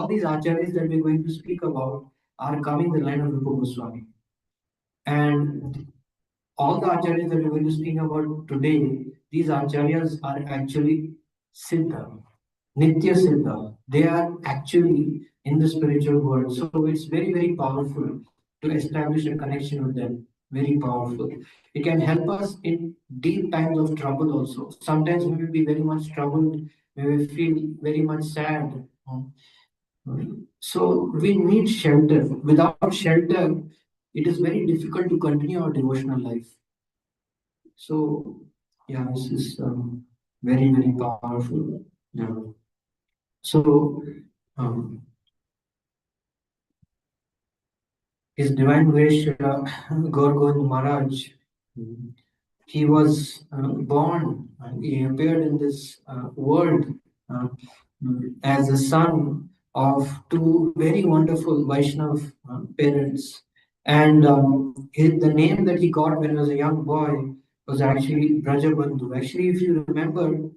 all these acharyas that we're going to speak about are coming the line of Rupa Goswami. And all the acharyas that we're going to speak about today, these acharyas are actually Siddha, Nitya Siddha. They are actually in the spiritual world. So it's very, very powerful to establish a connection with them. Very powerful. It can help us in deep times of trouble also. Sometimes we will be very much troubled, we will feel very much sad. So we need shelter. Without shelter, it is very difficult to continue our devotional life. So yeah, this is very, very powerful. Yeah. So um, His Divine Grace Gaur Govind Maharaj, he was born, he appeared in this world uh, as a son of two very wonderful Vaishnav parents. And the name that he got when he was a young boy was actually Brajabandhu. Actually, if you remember,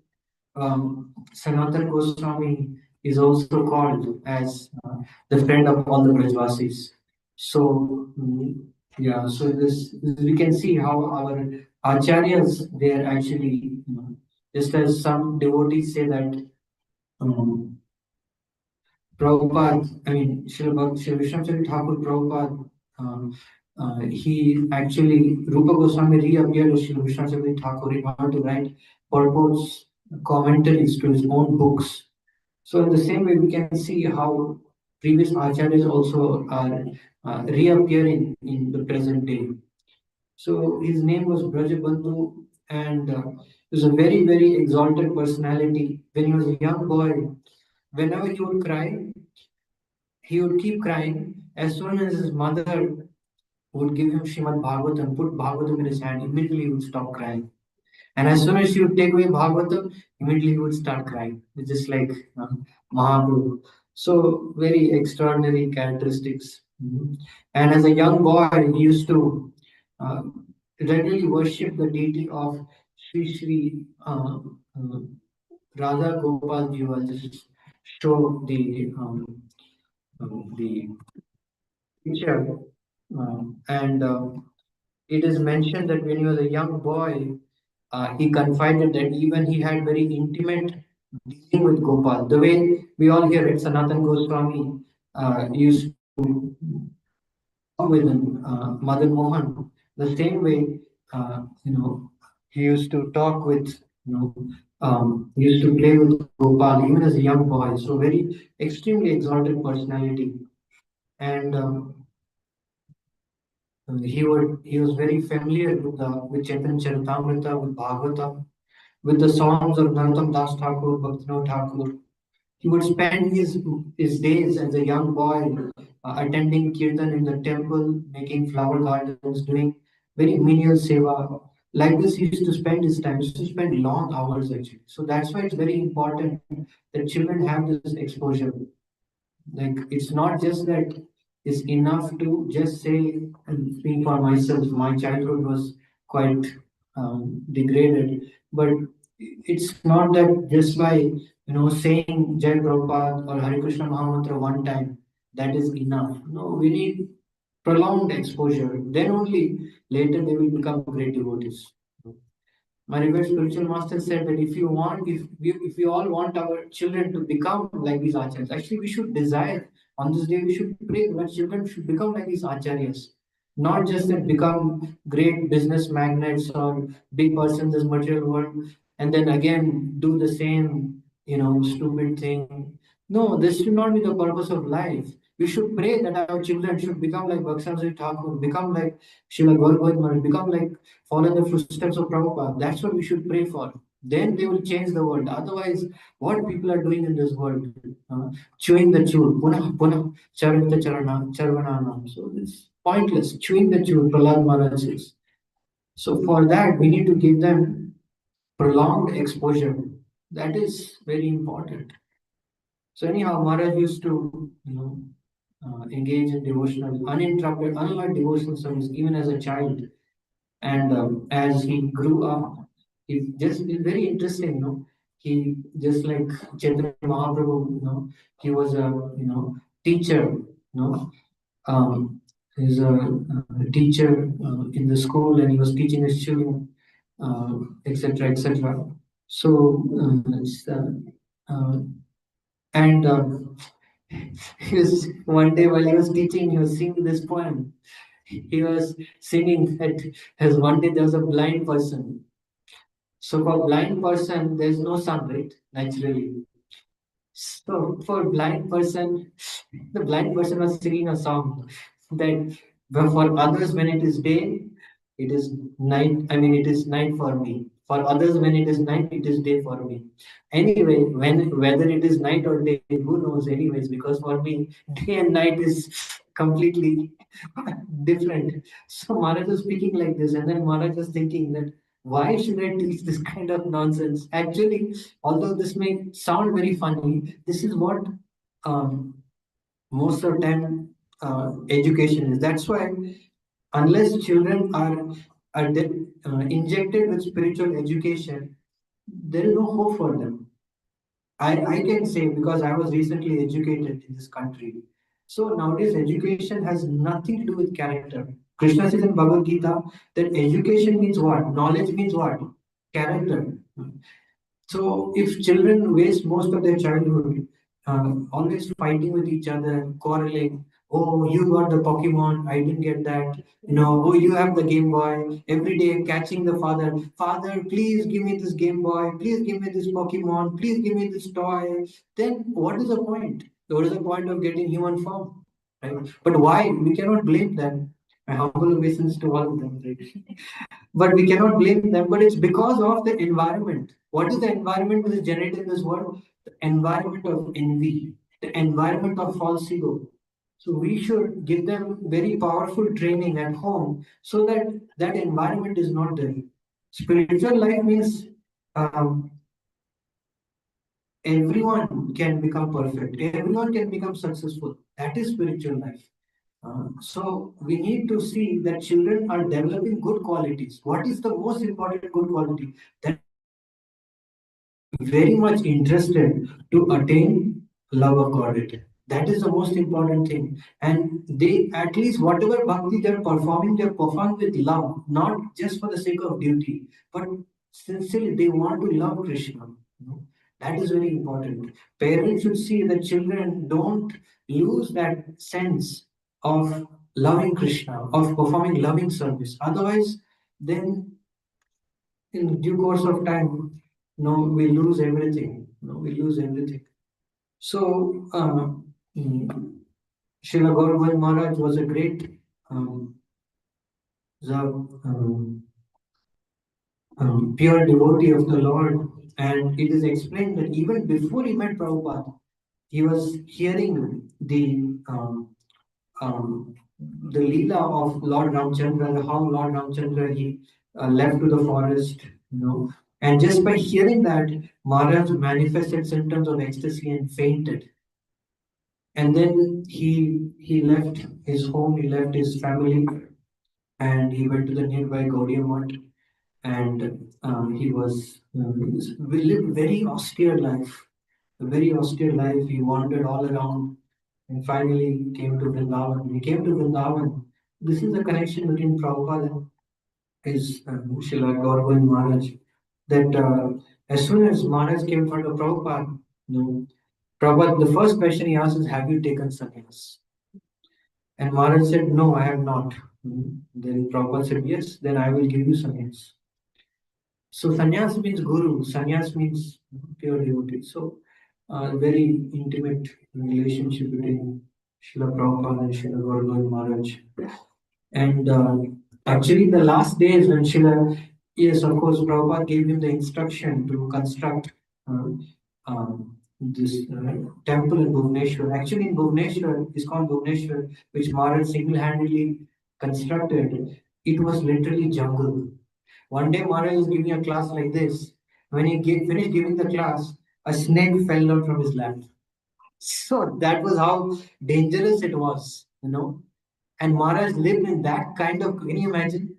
Sanatan Goswami is also called as the friend of all the Brajvasis. So, yeah, so this we can see how our acharyas, they are actually, just as some devotees say that um, Prabhupada, I mean, Srila Vishwanath Thakur Prabhupada, he actually, Rupa Goswami reappeared as Srila Vishwanath Thakur in order to write purports, commentaries to his own books. So, in the same way, we can see how previous acharyas also are reappearing in the present day. So, his name was Brajabandhu, and he was a very, very exalted personality. When he was a young boy, whenever he would cry, he would keep crying. As soon as his mother would give him Srimad Bhagavatam, put Bhagavatam in his hand, immediately he would stop crying. And as soon as she would take away Bhagavatam, immediately he would start crying. It's just like Mahaprabhu. So, very extraordinary characteristics. And as a young boy, he used to uh, regularly worship the deity of Sri Sri Radha Gopal Ji. I'll just show the picture. And it is mentioned that when he was a young boy, he confided that even he had very intimate dealing with Gopal. The way we all hear it, Sanatan Goswami used to talk with Madan Mohan. The same way, he used to talk with, he used to play with Gopal even as a young boy. So very extremely exalted personality, and he was very familiar with Chaitanya Charitamrita, with Bhagavatam, with the songs of Narottam Das Thakur, Bhaktivinoda Thakur. He would spend his days as a young boy attending kirtan in the temple, making flower gardens, doing very menial seva. Like this, he used to spend his time. He used to spend long hours actually. So that's why it's very important that children have this exposure. Like it's not just that it's enough to just say and speak for myself. My childhood was quite degraded, but it's not that just by saying Jai Prabhupada or Hare Krishna Mahamantra one time that is enough. No, we need prolonged exposure. Then only later they will become great devotees. My revered spiritual master said that if we all want our children to become like these acharyas, actually we should desire on this day we should pray that children should become like these acharyas, not just that become great business magnates or big persons in this material world, and then again do the same stupid thing. No, this should not be the purpose of life. We should pray that our children should become like Bhakshan Thakur, become like Srila Gaur Govind Maharaj, become like follow the footsteps of Prabhupada. That's what we should pray for. Then they will change the world. Otherwise, what people are doing in this world, chewing the chew, punah punah charvita charana charvananam. So it's pointless. Chewing the chew, Prahlad Maharaj says. So for that, we need to give them prolonged exposure. That is very important. So anyhow, Maharaj used to, engage in devotional, uninterrupted, unlike devotional service, even as a child. And as he grew up, it's very interesting, He just like Chaitanya Mahaprabhu, he was a teacher, um, he's a teacher in the school, and he was teaching his children, etc., etc. So, uh, and he was one day while he was teaching, he was singing this poem. He was singing that as one day there was a blind person. So for blind person, there's no sun, right? Naturally. So for blind person, the blind person was singing a song that for others when it is day, it is night. I mean, it is night for me. For others, when it is night, it is day for me. Anyway, when whether it is night or day, who knows? Anyways, because for me, day and night is completely different. So Maharaj was speaking like this, and then Maharaj was thinking that why should I teach this kind of nonsense? Actually, although this may sound very funny, this is what um, most of the time education is. That's why unless children are injected with spiritual education, there is no hope for them. I can say because I was recently educated in this country. So nowadays education has nothing to do with character. Krishna says in Bhagavad Gita that education means what? Knowledge means what? Character. So if children waste most of their childhood always fighting with each other, quarreling, oh, you got the Pokemon, I didn't get that. Oh, you have the Game Boy. Every day catching the father, please give me this Game Boy, please give me this Pokemon, please give me this toy. Then what is the point? What is the point of getting human form? Right? But why? We cannot blame them. My humble obeisance to all of them. Right? But we cannot blame them. But it's because of the environment. What is the environment which is generated in this world? The environment of envy, the environment of false ego. So we should give them very powerful training at home so that that environment is not there. Spiritual life means um, everyone can become perfect, everyone can become successful. That is spiritual life. So we need to see that children are developing good qualities. What is the most important good quality? That very much interested to attain love of God. That is the most important thing. And they, at least whatever bhakti they're performing with love, not just for the sake of duty, but sincerely they want to love Krishna. That is very important. Parents should see that children don't lose that sense of loving Krishna, of performing loving service. Otherwise, then in due course of time, we lose everything. We lose everything. So, Srila Gauravan Maharaj was a great the, pure devotee of the Lord. And it is explained that even before he met Prabhupada, he was hearing um, the Leela of Lord Ramchandra, how Lord Ramchandra he left to the forest, and just by hearing that, Maharaj manifested symptoms of ecstasy and fainted. And then he left his home, he left his family, and he went to the nearby Gaudiya Mutt, and he lived very austere life, a very austere life. He wandered all around and finally came to Vrindavan. When he came to Vrindavan, this is the connection between Prabhupada and his Srila Gauravan Maharaj. That as soon as Maharaj came in front of Prabhupada, Prabhupada, the first question he asked is, have you taken sannyas? And Maharaj said, no, I have not. Then Prabhupada said, yes, then I will give you sannyas. So sannyas means guru, sannyas means pure devotee. So very intimate relationship between Srila Prabhupada and Srila Gauravan Maharaj. And actually, the last days when Srila, yes, of course, Prabhupada gave him the instruction to construct this temple in Bhubaneswar. Actually, in Bhubaneswar, it's called Bhubaneswar, which Maharaj single-handedly constructed. It was literally jungle. One day, Maharaj was giving a class like this. When he finished giving the class, a snake fell down from his lap. So that was how dangerous it was. And Maharaj lived in that kind of, can you imagine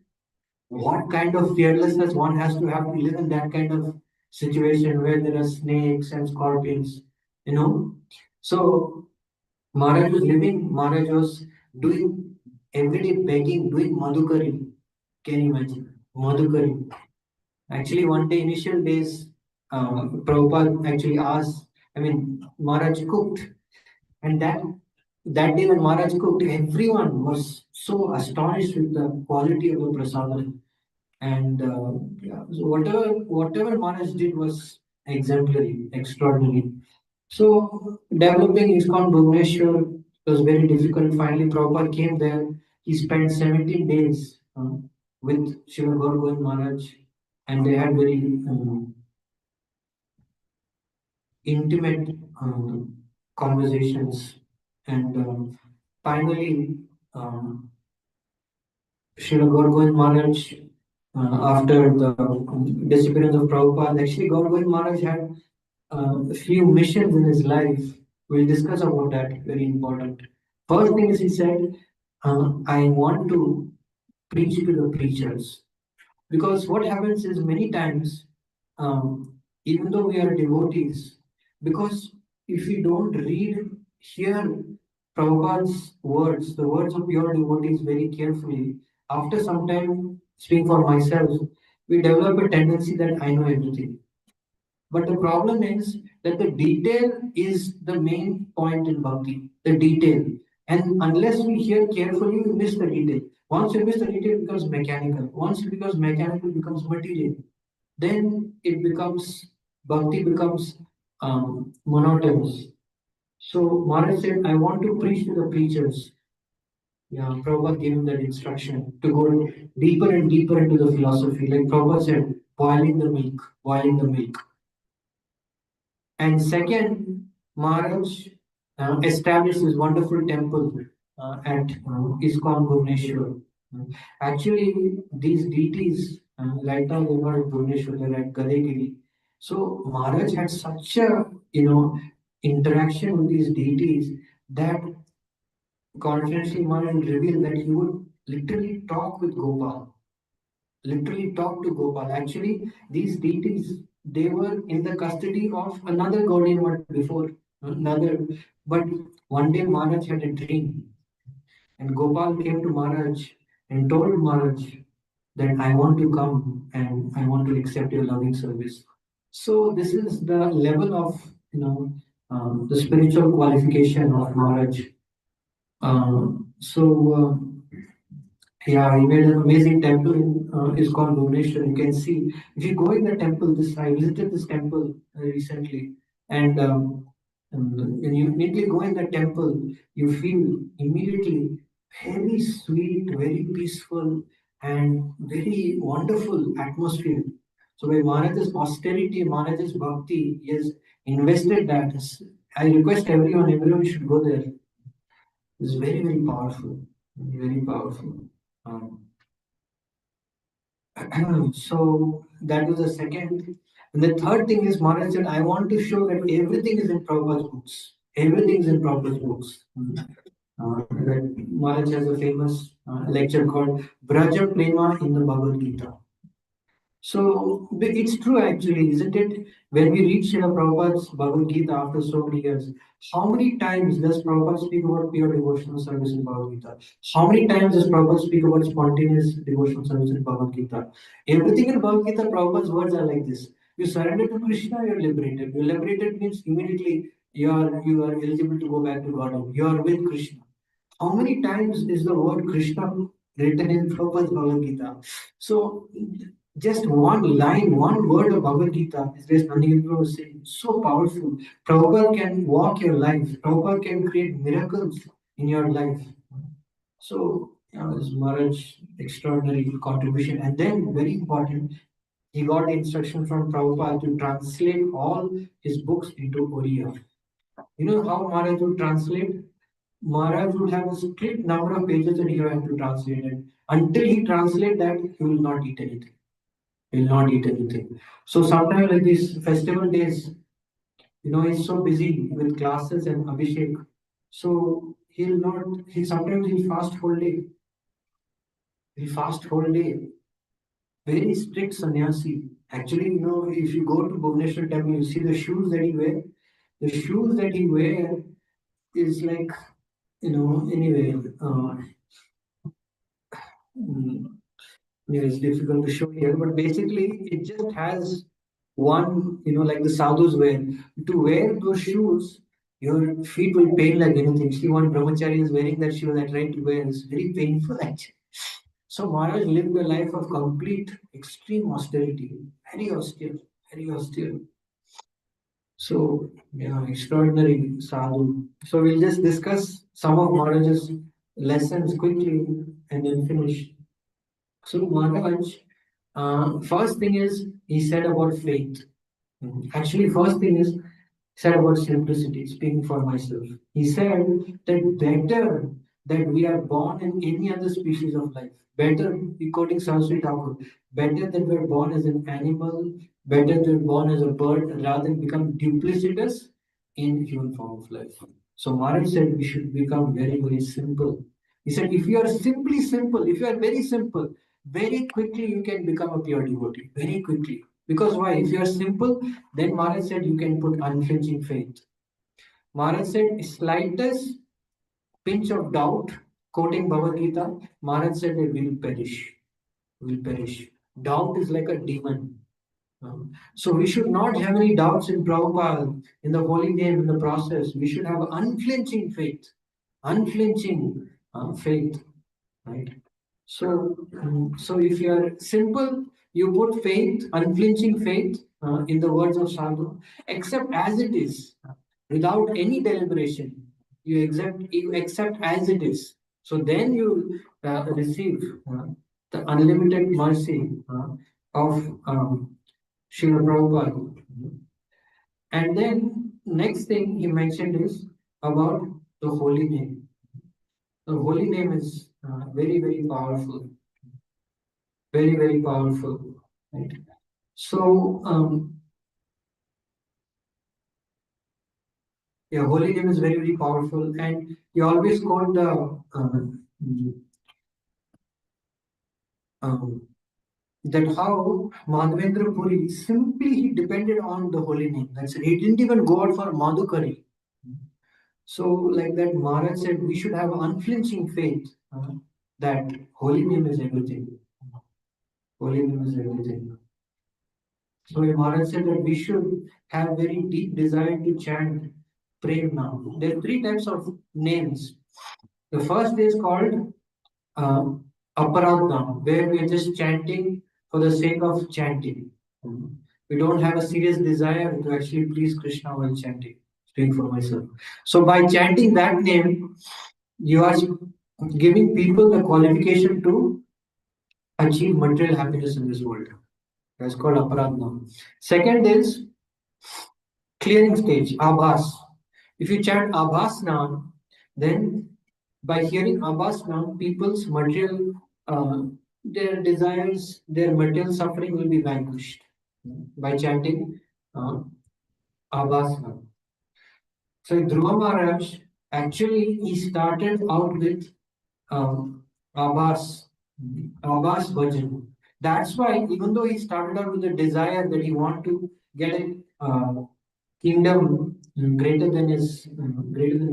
what kind of fearlessness one has to have to live in that kind of situation where there are snakes and scorpions, you know. So Maharaj was living, Maharaj was doing everyday begging, doing madhukari. Can you imagine? Madhukari. Actually, one day, initial days, Prabhupada actually asked, Maharaj cooked. And that day when Maharaj cooked, everyone was so astonished with the quality of the prasadam. And yeah, so whatever Maharaj did was exemplary, extraordinary. So developing ISKCON Bhubaneswar was very difficult. Finally, Prabhupada came there. He spent 17 days with Shiva Gaur Govind Maharaj, and they had very intimate conversations. And finally, um, Srila Gaur Govind Maharaj, after the disappearance of Prabhupada, actually Gaur Govind Maharaj had a few missions in his life. We'll discuss about that, very important. First thing is he said, I want to preach to the preachers. Because what happens is many times, even though we are devotees, because if we don't read, hear Prabhupada's words, the words of pure devotees very carefully, after some time, speaking for myself, we develop a tendency that I know everything. But the problem is that the detail is the main point in bhakti, the detail. And unless we hear carefully, we miss the detail. Once you miss the detail, it becomes mechanical. Once it becomes mechanical, it becomes material. Then it becomes, bhakti becomes monotonous. So Maharaj said, I want to preach to the preachers. Yeah, Prabhupada gave him that instruction to go deeper and deeper into the philosophy. Like Prabhupada said, boiling the milk, boiling the milk. And second, Maharaj established this wonderful temple at ISKCON Bhubaneswar. Actually, these deities, right now they're not at Bhubaneswar, they're at Gadegiri. So Maharaj had such a, interaction with these deities that confidentially Maharaj revealed that he would literally talk with Gopal, literally talk to Gopal. Actually, these deities, they were in the custody of another Gaudiya Math before, another. But one day Maharaj had a dream, and Gopal came to Maharaj and told Maharaj that I want to come and I want to accept your loving service. So this is the level of the spiritual qualification of Maharaj. Yeah, he made an amazing temple in ISKCON Bhubaneswar. You can see if you go in the temple. I visited this temple recently, and when you immediately go in the temple, you feel immediately very sweet, very peaceful, and very wonderful atmosphere. So by Maharaj's austerity, Maharaj's bhakti, he has invested that. I request everyone should go there. It's very, very powerful, very powerful. Um, so that was the second. And the third thing is Maharaj said, I want to show that everything is in Prabhupada's books. Everything is in Prabhupada's books. That Maharaj has a famous lecture called Braja Prema in the Bhagavad Gita. So it's true actually, isn't it? When we read Srila Prabhupada's Bhagavad Gita after so many years, how many times does Prabhupada speak about pure devotional service in Bhagavad Gita? How many times does Prabhupada speak about spontaneous devotional service in Bhagavad Gita? Everything in Bhagavad Gita, Prabhupada's words are like this. You surrender to Krishna, you're liberated. You're liberated means immediately you are eligible to go back to God. You are with Krishna. How many times is the word Krishna written in Prabhupada's Bhagavad Gita? So just one line, one word of Bhagavad Gita, there's nothing you can say. So powerful. Prabhupada can walk your life. Prabhupada can create miracles in your life. So, this Maharaj extraordinary contribution. And then, very important, he got the instruction from Prabhupada to translate all his books into Oriya. You know how Maharaj would translate? Maharaj would have a strict number of pages that he would have to translate it. Until he translate that, he will not eat anything. He will not eat anything. So sometimes like these festival days, he's so busy with classes and Abhishek. So he'll fast whole day. He'll fast whole day. Very strict sannyasi. Actually, if you go to Bhubaneswar temple, you see the shoes that he wear. The shoes that he wear is like, anyway, mm, it's difficult to show here, but basically it just has one, like the sadhus wear. To wear those shoes, your feet will pain like anything. See, one brahmachari is wearing that shoe that right to wear is very painful actually. So Maharaj lived a life of complete extreme austerity, very austere, very austere. So, yeah, extraordinary sadhu. So we'll just discuss some of Maharaj's lessons quickly and then finish. So Maharaj, first thing is he said about faith. Actually, first thing is said about simplicity, speaking for myself. He said that better that we are born in any other species of life. Better, quoting Saraswati Thakur, better that we're born as an animal, better that we're born as a bird, rather than become duplicitous in human form of life. So Maharaj said we should become very, very simple. He said, if you are simply simple, if you are very simple, very quickly you can become a pure devotee. Very quickly. Because why? If you are simple, then Maharaj said you can put unflinching faith. Maharaj said, slightest pinch of doubt, quoting Bhagavad Gita, Maharaj said they will perish. Will perish. Doubt is like a demon. So we should not have any doubts in Prabhupada, in the holy name, in the process. We should have unflinching faith. Unflinching faith. Right? So if you are simple, you put faith, unflinching faith, in the words of Sadhu, accept as it is, without any deliberation. You accept as it is. So then you receive the unlimited mercy of Srila Prabhupada. And then next thing he mentioned is about the holy name. The holy name is very, very powerful, very, very powerful. Right? So, yeah, holy name is very, very powerful, and you always quote the um, that how Madhavendra Puri simply he depended on the holy name. That's it. He didn't even go out for Madhukari. So, like that, Maharaj said, we should have unflinching faith that holy name is everything. Holy name is everything. So Maharaj said that we should have very deep desire to chant Prem Nam. There are three types of names. The first is called uh, Aparad Nam, where we are just chanting for the sake of chanting. We don't have a serious desire to actually please Krishna while chanting. Speaking for myself. So by chanting that name, you are giving people the qualification to achieve material happiness in this world. That's called aparadna. Second is clearing stage, abhas. If you chant abhas now, then by hearing abhas now, people's material, their desires, their material suffering will be vanquished by chanting uh, abhas now. So Dhruva Maharaj actually he started out with um, Abbas, Abbas Bhajan. That's why, even though he started out with a desire that he want to get a kingdom greater than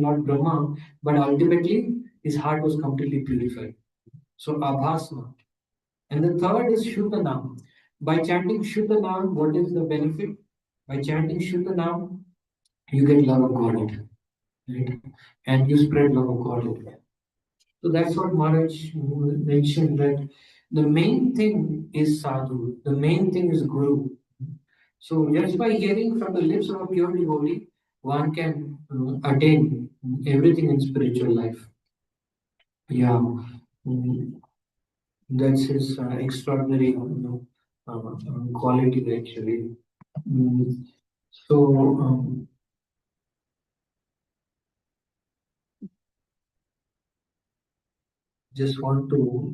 Lord Brahma, but ultimately his heart was completely purified. So Abhasna. And the third is Shuddhanam. By chanting Shuddhanam, what is the benefit? By chanting Shuddhanam, you get love of God, right? And you spread love of God. So that's what Maharaj mentioned that the main thing is sadhu, the main thing is guru. So just by hearing from the lips of a pure devotee, one can attain everything in spiritual life. Yeah, mm, that's his extraordinary quality actually. Mm, So just want to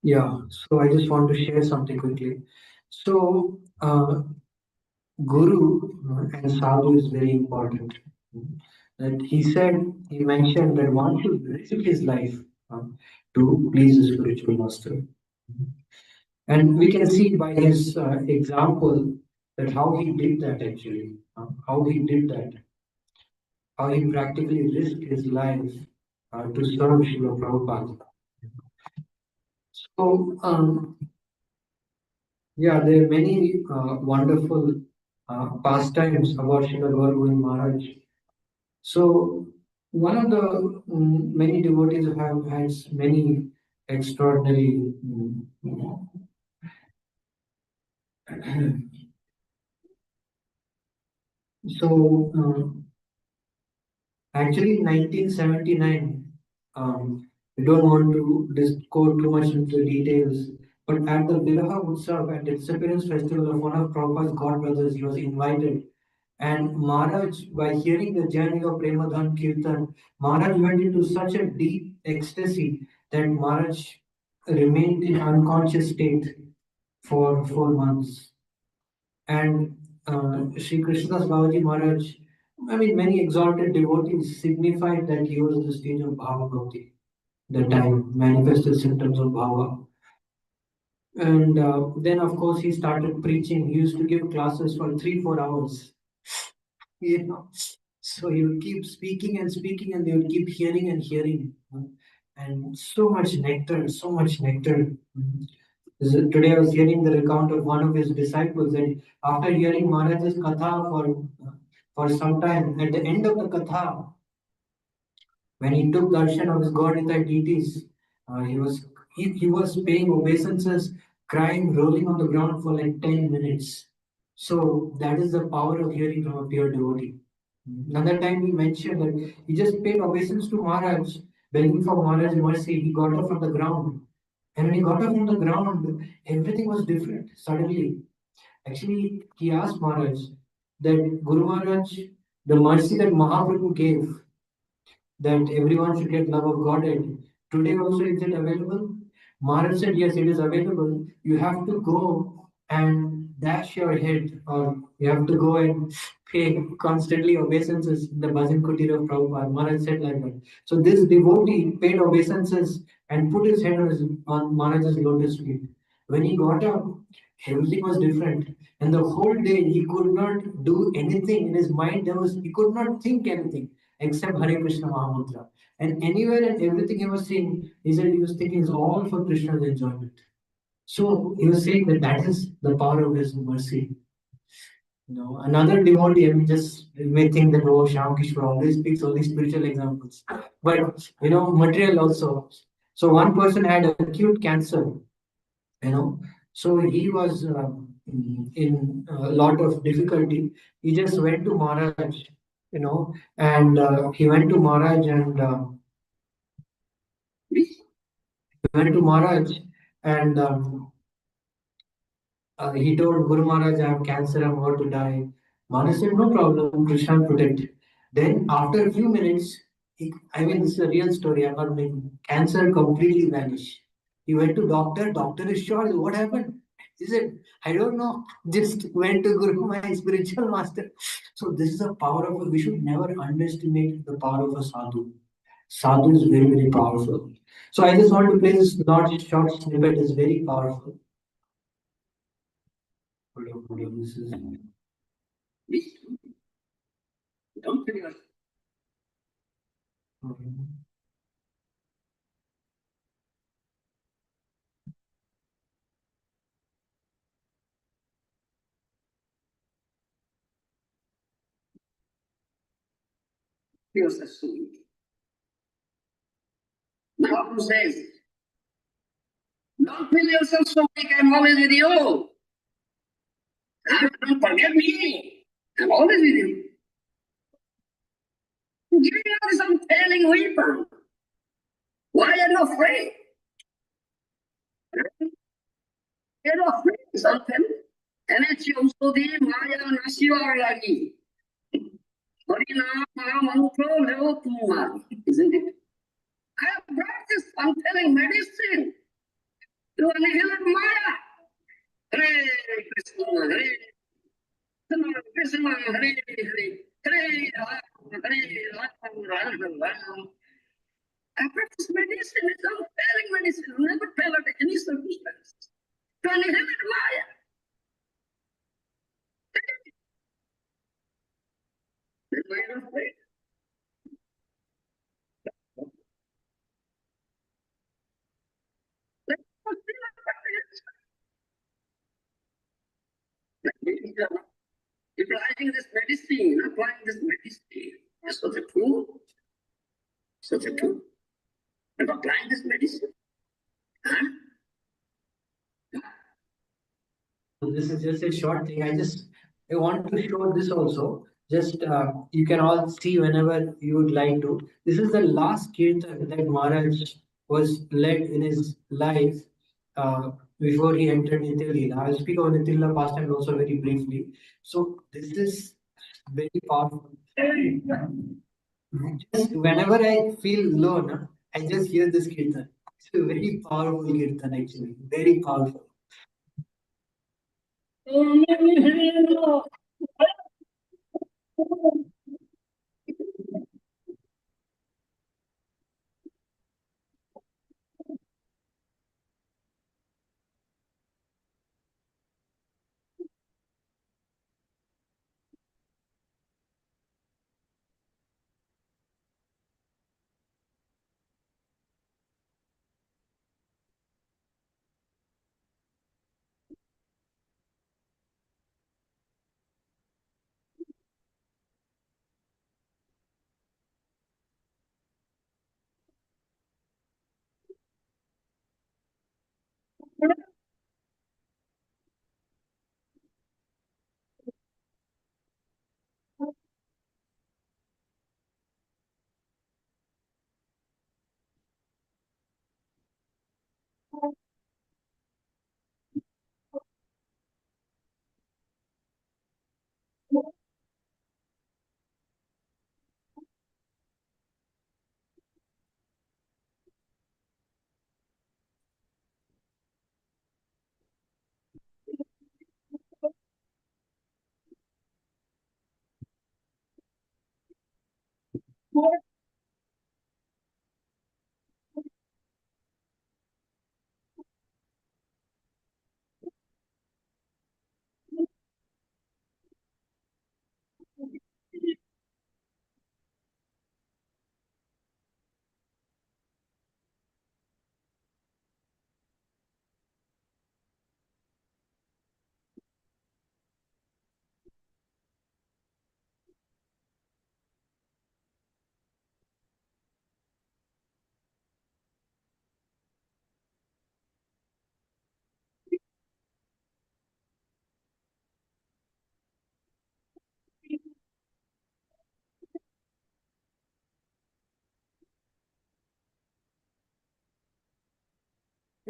yeah. So I just want to share something quickly. So Guru and sadhu is very important. that he mentioned that one should risk his life to please the spiritual master. And we can see by his example that how he did that actually, how he did that, how he practically risked his life to serve Srila Prabhupada. So, yeah, there are many wonderful pastimes about Srila Gaur Govind Maharaj. So, one of the many devotees have had many extraordinary. So, actually, in 1979, we don't want to go too much into details, but at the Viraha Utsav, at the disappearance festival of one of Prabhupada's godbrothers, he was invited. And Maharaj, by hearing the journey of Premadhan Kirtan, Maharaj went into such a deep ecstasy that Maharaj remained in unconscious state for 4 months. And Sri Krishnadas Babaji Maharaj, I mean, many exalted devotees signified that he was at the stage of Bhava Bhakti, the time, manifested symptoms of Bhava. And then, of course, he started preaching. He used to give classes for 3, 4 hours. You know, so he would keep speaking and speaking, and they would keep hearing and hearing. And so much nectar, so much nectar. Today I was hearing the recount of one of his disciples, and after hearing Maharaj's katha for some time, at the end of the katha, when he took darshan of his God in the deities, he was paying obeisances, crying, rolling on the ground for like 10 minutes. So that is the power of hearing from a pure devotee. Another time he mentioned that he just paid obeisance to Maharaj, begging for Maharaj's mercy. He got up from the ground. And when he got up from the ground, everything was different suddenly. Actually, he asked Maharaj that Guru Maharaj, the mercy that Mahaprabhu gave, that everyone should get love of Godhead. Today also is it available? Maharaj said, yes, it is available. You have to go and dash your head, or you have to go and pay constantly obeisances in the Bhajan Kutir of Prabhupada. Maharaj said like that. So this devotee paid obeisances and put his head on Maharaj's lotus feet. When he got up, everything was different. And the whole day he could not do anything in his mind. He could not think anything except Hare Krishna Mahamantra. And anywhere and everything he was seeing, he said he was thinking is all for Krishna's enjoyment. So he was saying that that is the power of his mercy. Another devotee, I mean, just you may think that oh, Shyam Kishore always speaks only spiritual examples, but material also. So one person had acute cancer, you know, so he was in a lot of difficulty. He just went to Maharaj, and he went to Maharaj and went to Maharaj and he told Guru Maharaj, I have cancer, I'm about to die. Maharaj said, no problem, Krishna will protect. Then, after a few minutes, I mean, this is a real story, I'm not making cancer completely vanished. He went to doctor, doctor is sure, what happened? He said, I don't know, just went to Guru, my spiritual master. So, this is the power of, we should never underestimate the power of a sadhu. Sadhu is very, very powerful. So, I just want to play this short snippet, it's very powerful. This is don't figure. Feels asleep. Now who says, don't feel yourself so weak, I'm always with you. Don't forget me. I'm always with you. Give me all this unfailing weapon. Why are you afraid? You're afraid of something. And it's also the Maya Nashivayagi. Isn't it? I have brought this unfailing medicine to annihilate Maya. Hare Krishna, Hare Krishna, Krishna Hare Hare, Hare Rama, I practice medicine without failing medicine, never fail at any circumstance. Can you have it why? Applying this medicine, is such a tool, such a tool. And applying this medicine, huh? This is just a short thing. I want to show this also. Just you can all see whenever you would like to. This is the last kirtan that Maharaj was led in his life before he entered Nitya Leela. I'll speak of Nitya Leela past and also very briefly. So this is very powerful. Just whenever I feel low, na, I just hear this kirtan. It's a very powerful kirtan actually. Very powerful.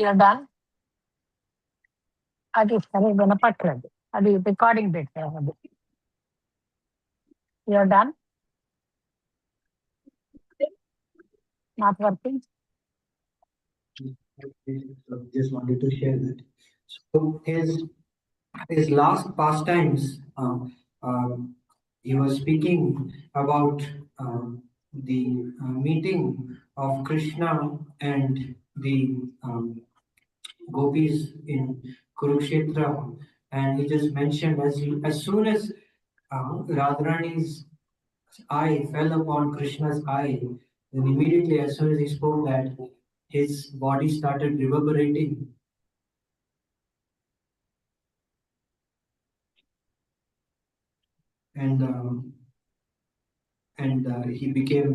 You're done. అది సరే వినపట్లేదు. అది recording పెట్టాము అది. You're done. Not working. So just wanted to share that. So his last pastimes, he was speaking about the meeting of Krishna and the gopis in Kurukshetra, and he just mentioned as soon as Radharani's eye fell upon Krishna's eye, then immediately as soon as he spoke that, his body started reverberating. And he became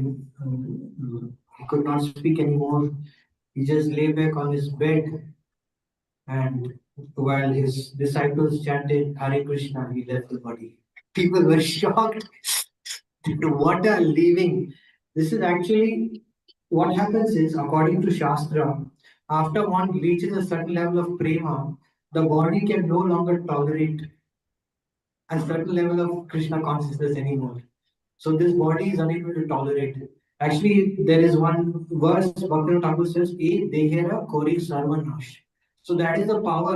he could not speak anymore. He just lay back on his bed, and while his disciples chanted Hare Krishna, he left the body. People were shocked. What a leaving! This is actually what happens is, according to Shastra, after one reaches a certain level of prema, the body can no longer tolerate a certain level of Krishna consciousness anymore. So this body is unable to tolerate it. Actually, there is one verse Bhaktivinoda Thakur says, "E dehera kori sarvanash." So that is the power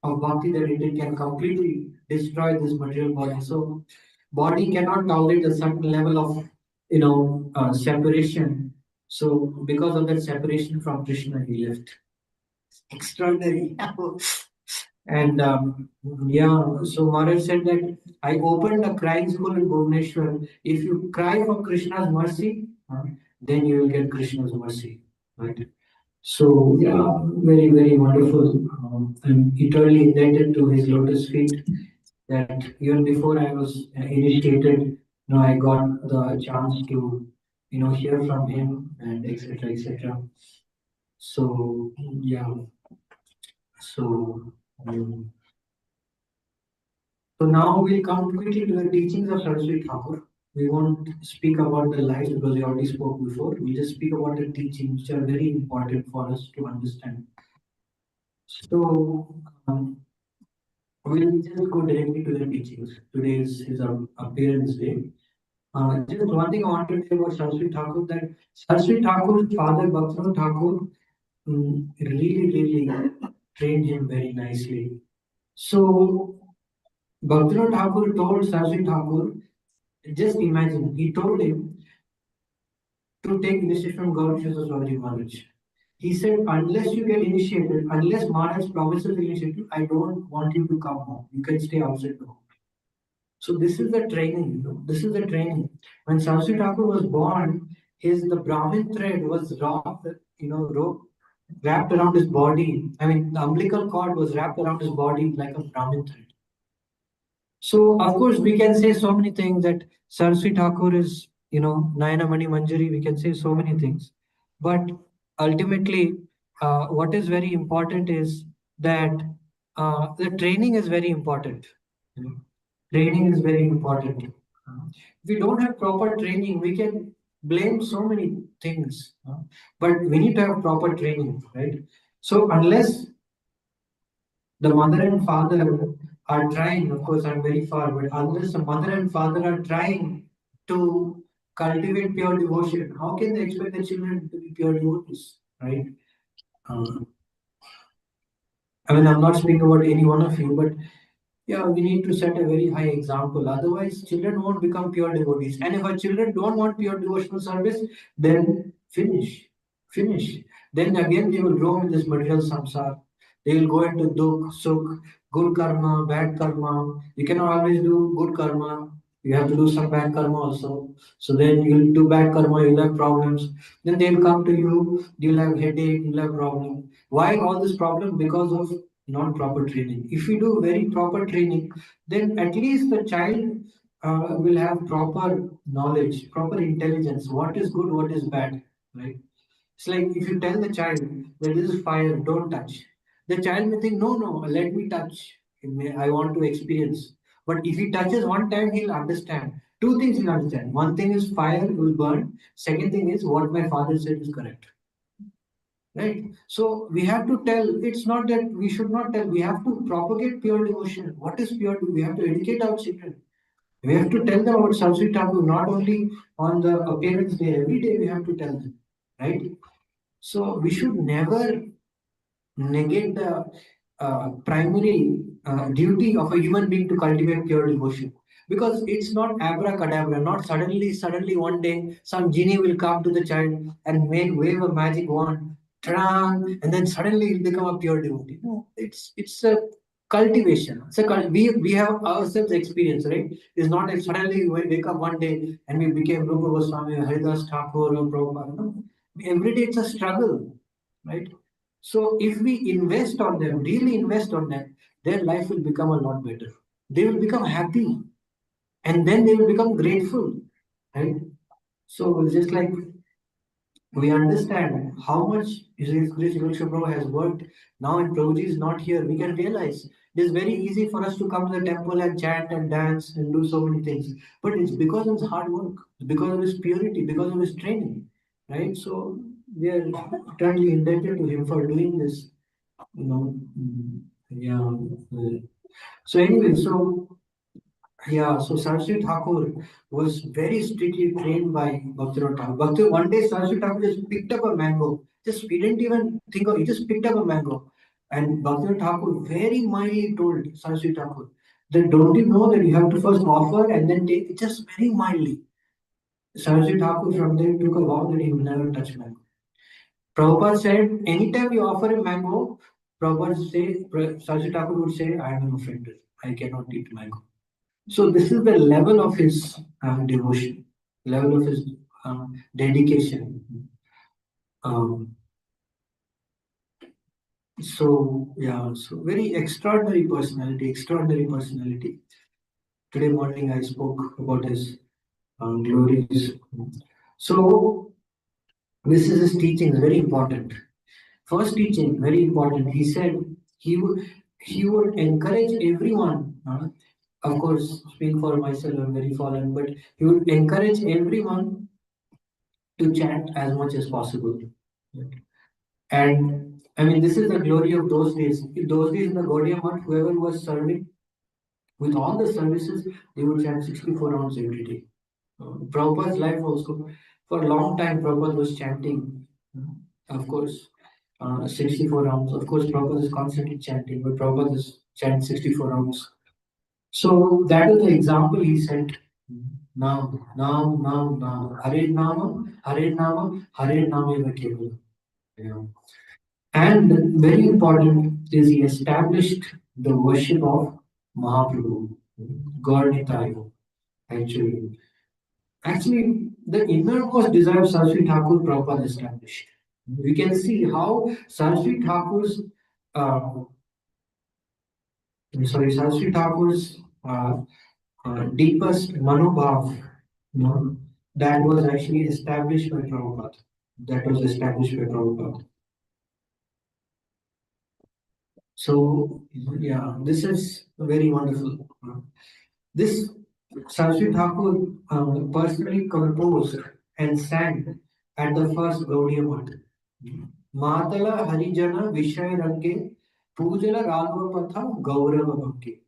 of bhakti, that it can completely destroy this material body. So body cannot tolerate a certain level of, separation. So because of that separation from Krishna, he left. Extraordinary. And yeah, so Maharaj said that I opened a crying school in Bhubaneswar. If you cry for Krishna's mercy, then you will get Krishna's mercy. Right? So yeah, very, very wonderful. I'm eternally indebted to his lotus feet that even before I was initiated, I got the chance to, hear from him and etc. etc. So yeah, so um, so now we'll come quickly to the teachings of Saraswati Thakur. We won't speak about the lives because we already spoke before. We just speak about the teachings which are very important for us to understand. So we'll just go directly to the teachings. Today is his appearance day. Just one thing I want to tell about Saraswati Thakur, that Saraswati Thakur's father, Bhaktivinoda Thakur, really, really trained him very nicely. So Bhaktivinoda Thakur told Saraswati Thakur, just imagine, he told him to take initiation from Gauri Swami Maharaj. He said, unless you get initiated, unless Maharaj promises initiative, I don't want you to come home. You can stay outside the home. So this is the training, this is the training. When Saraswati Thakur was born, the Brahmin thread was wrapped around his body. I mean, the umbilical cord was wrapped around his body like a Brahmin thread. So of course we can say so many things that Saraswati Thakur is, Nayana Mani Manjari. We can say so many things, but ultimately, what is very important is that the training is very important. You know, training is very important. If we don't have proper training, we can blame so many things, but we need to have proper training, right? So unless the mother and father are trying, of course, I'm very far, but unless the mother and father are trying to cultivate pure devotion, how can they expect the children to be pure devotees, right? Um, I mean, I'm not speaking about any one of you, but yeah, we need to set a very high example. Otherwise, children won't become pure devotees. And if our children don't want pure devotional service, then finish. Then again, they will roam in this material samsara. They will go into dukh, sukh, good karma, bad karma. You cannot always do good karma. You have to do some bad karma also. So then you'll do bad karma, you'll have problems. Then they'll come to you, you'll have headache, you'll have problem. Why all this problem? Because of not proper training. If we do very proper training, then at least the child will have proper knowledge, proper intelligence. What is good, what is bad, right? It's like if you tell the child that this is fire, don't touch. The child may think, no, no, let me touch. I want to experience. But if he touches one time, he'll understand. Two things he'll understand. One thing is fire will burn. Second thing is what my father said is correct. Right? So we have to tell, it's not that we should not tell, we have to propagate pure devotion. What is pure devotion? We have to educate our children. We have to tell them about Saraswati Thakur, not only on the appearance day, every day we have to tell them. Right? So we should never negate the primary duty of a human being to cultivate pure devotion. Because it's not abracadabra, not suddenly one day some genie will come to the child and wave a magic wand, and then suddenly he'll become a pure devotee. No, it's a cultivation. We have ourselves experience, right? It's not like suddenly we wake up one day and we became Rupa Goswami, Haridas Thakur, or Prabhupada. No. Every day it's a struggle, right? So if we invest on them, really invest on them, their life will become a lot better. They will become happy, and then they will become grateful, right? So it's just like we understand how much Chris Prabhu has worked. Now, and Prabhuji is not here, we can realize it is very easy for us to come to the temple and chant and dance and do so many things. But it's because of his hard work, because of his purity, because of his training, right? So we are eternally indebted to him for doing this. Yeah. So anyway, so Saraswati Thakur was very strictly trained by Bhaktivinoda Thakur. One day Saraswati Thakur just picked up a mango. He didn't even think of it, he just picked up a mango. And Bhaktivinoda Thakur very mildly told Saraswati Thakur Then don't you know that you have to first offer and then take it just very mildly? Sarojit Thakur from there took a vow that he will never touch mango. Prabhupada said, anytime you offer a mango, Sarojit Thakur would say, I am an offender. I cannot eat mango. So this is the level of his devotion, level of his dedication. Um, so yeah, so very extraordinary personality, extraordinary personality. Today morning I spoke about his glories. So this is his teaching, very important. First teaching, very important. He said he would encourage everyone. Of course, speak for myself, I'm very fallen, but he would encourage everyone to chant as much as possible. And I mean, this is the glory of those days. In those days in the Gaudiya Math, whoever was serving with all the services, they would chant 64 rounds every day. Prabhupada's life also, for a long time, Prabhupada was chanting, of course, 64 rounds. Of course, Prabhupada is constantly chanting, but Prabhupada is chanting 64 rounds. So that is the example he set. Now. Hare Nama, Hare Nama Kevala. And very important is he established the worship of Mahaprabhu, God Nitai, actually. Actually, the innermost desire of Saraswati Thakur Prabhupada established. We can see how uh, Saraswati Thakur's deepest manobhav, that was actually established by Prabhupada. That was established by Prabhupada. So, yeah, this is very wonderful. This Saraswati Thakur personally composed and sang at the first Gaudiya Math. Matala Harijana Vishaya Range Pujala Ragavapatha Gaurava Bhakti.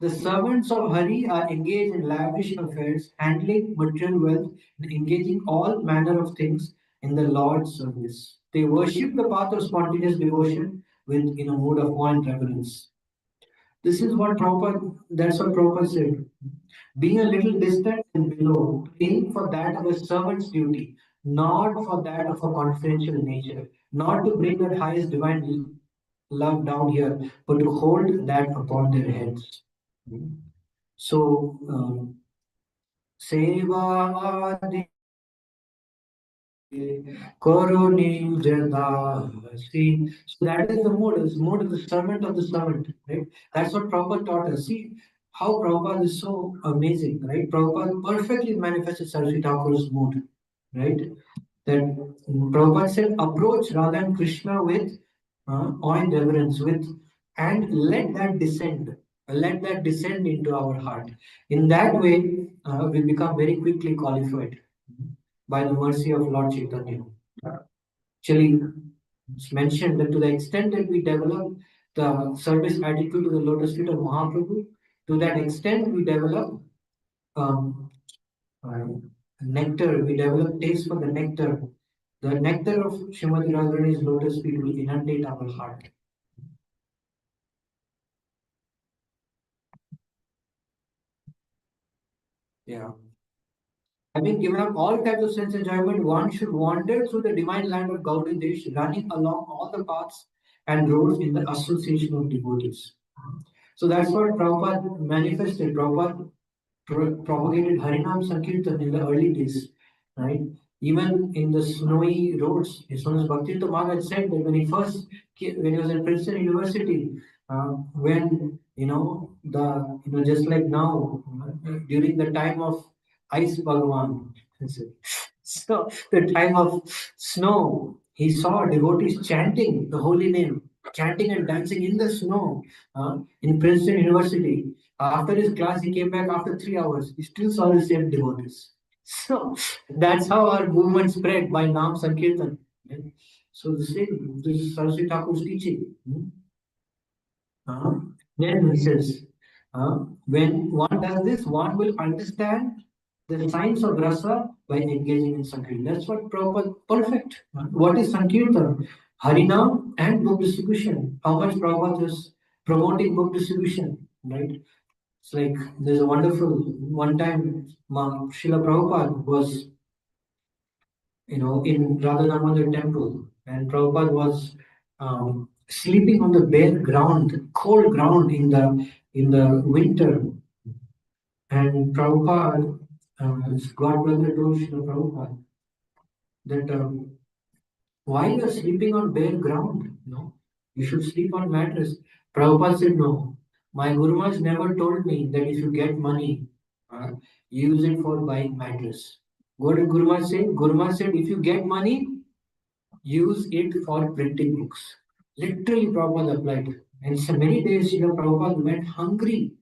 The servants of Hari are engaged in lavish affairs, handling material wealth, and engaging all manner of things in the Lord's service. They worship the path of spontaneous devotion with in a mood of awe and reverence. This is what Prabhupada, that's what Prabhupada said. Being a little distant and below, aim for that of a servant's duty, not for that of a confidential nature, not to bring that highest divine love down here, but to hold that upon their heads. So, Seva Koroni Jadasi. So that is the mode, is mode of the servant of the servant, right? That's what Prabhupada taught us. See how Prabhupada is so amazing, right? Prabhupada perfectly manifested Saraswati Thakur's mood, right? That Prabhupada said, approach Radha and Krishna with awe and reverence, with and let that descend into our heart. In that way, we become very quickly qualified by the mercy of Lord Chaitanya. Actually, it's mentioned that to the extent that we develop the service attitude to the lotus feet of Mahaprabhu, to that extent we develop um, uh, nectar, we develop taste for the nectar. The nectar of Srimati Radharani's lotus feet will inundate our heart. Yeah. Having given up all types of sense enjoyment, one should wander through the divine land of Gaudiya Desh, running along all the paths and roads in the association of devotees. So that's what Prabhupada manifested. Prabhupada propagated Harinam Sankirtan in the early days, right? Even in the snowy roads, His Holiness Bhaktivedanta Maharaj said that when he was in Princeton University, when just like now, during the time of ice Bhagavan, so the time of snow, he saw devotees chanting the holy name, chanting and dancing in the snow in Princeton University. After his class, he came back after 3 hours. He still saw the same devotees. So that's how our movement spread by Nam Sankirtan. Right? So the same, this is Saraswati Thakur's teaching. Uh, then he says, when one does this, one will understand the science of rasa by engaging in Sankirtan. That's what proper perfect. What is Sankirtan? Harinam and book distribution. How much Prabhupada is promoting book distribution, right? It's like there's a wonderful one time Srila Prabhupada was, in Radha Damodar temple, and Prabhupada was sleeping on the bare ground, cold ground in the winter. And Prabhupada, his godbrother told Srila Prabhupada that why you are sleeping on bare ground? You should sleep on mattress. Prabhupada said, no. My Guru Maharaj never told me that if you get money, uh, use it for buying mattress. What did Guru Maharaj say? Guru Maharaj said, if you get money, use it for printing books. Literally, Prabhupada applied. And so many days, Prabhupada went hungry,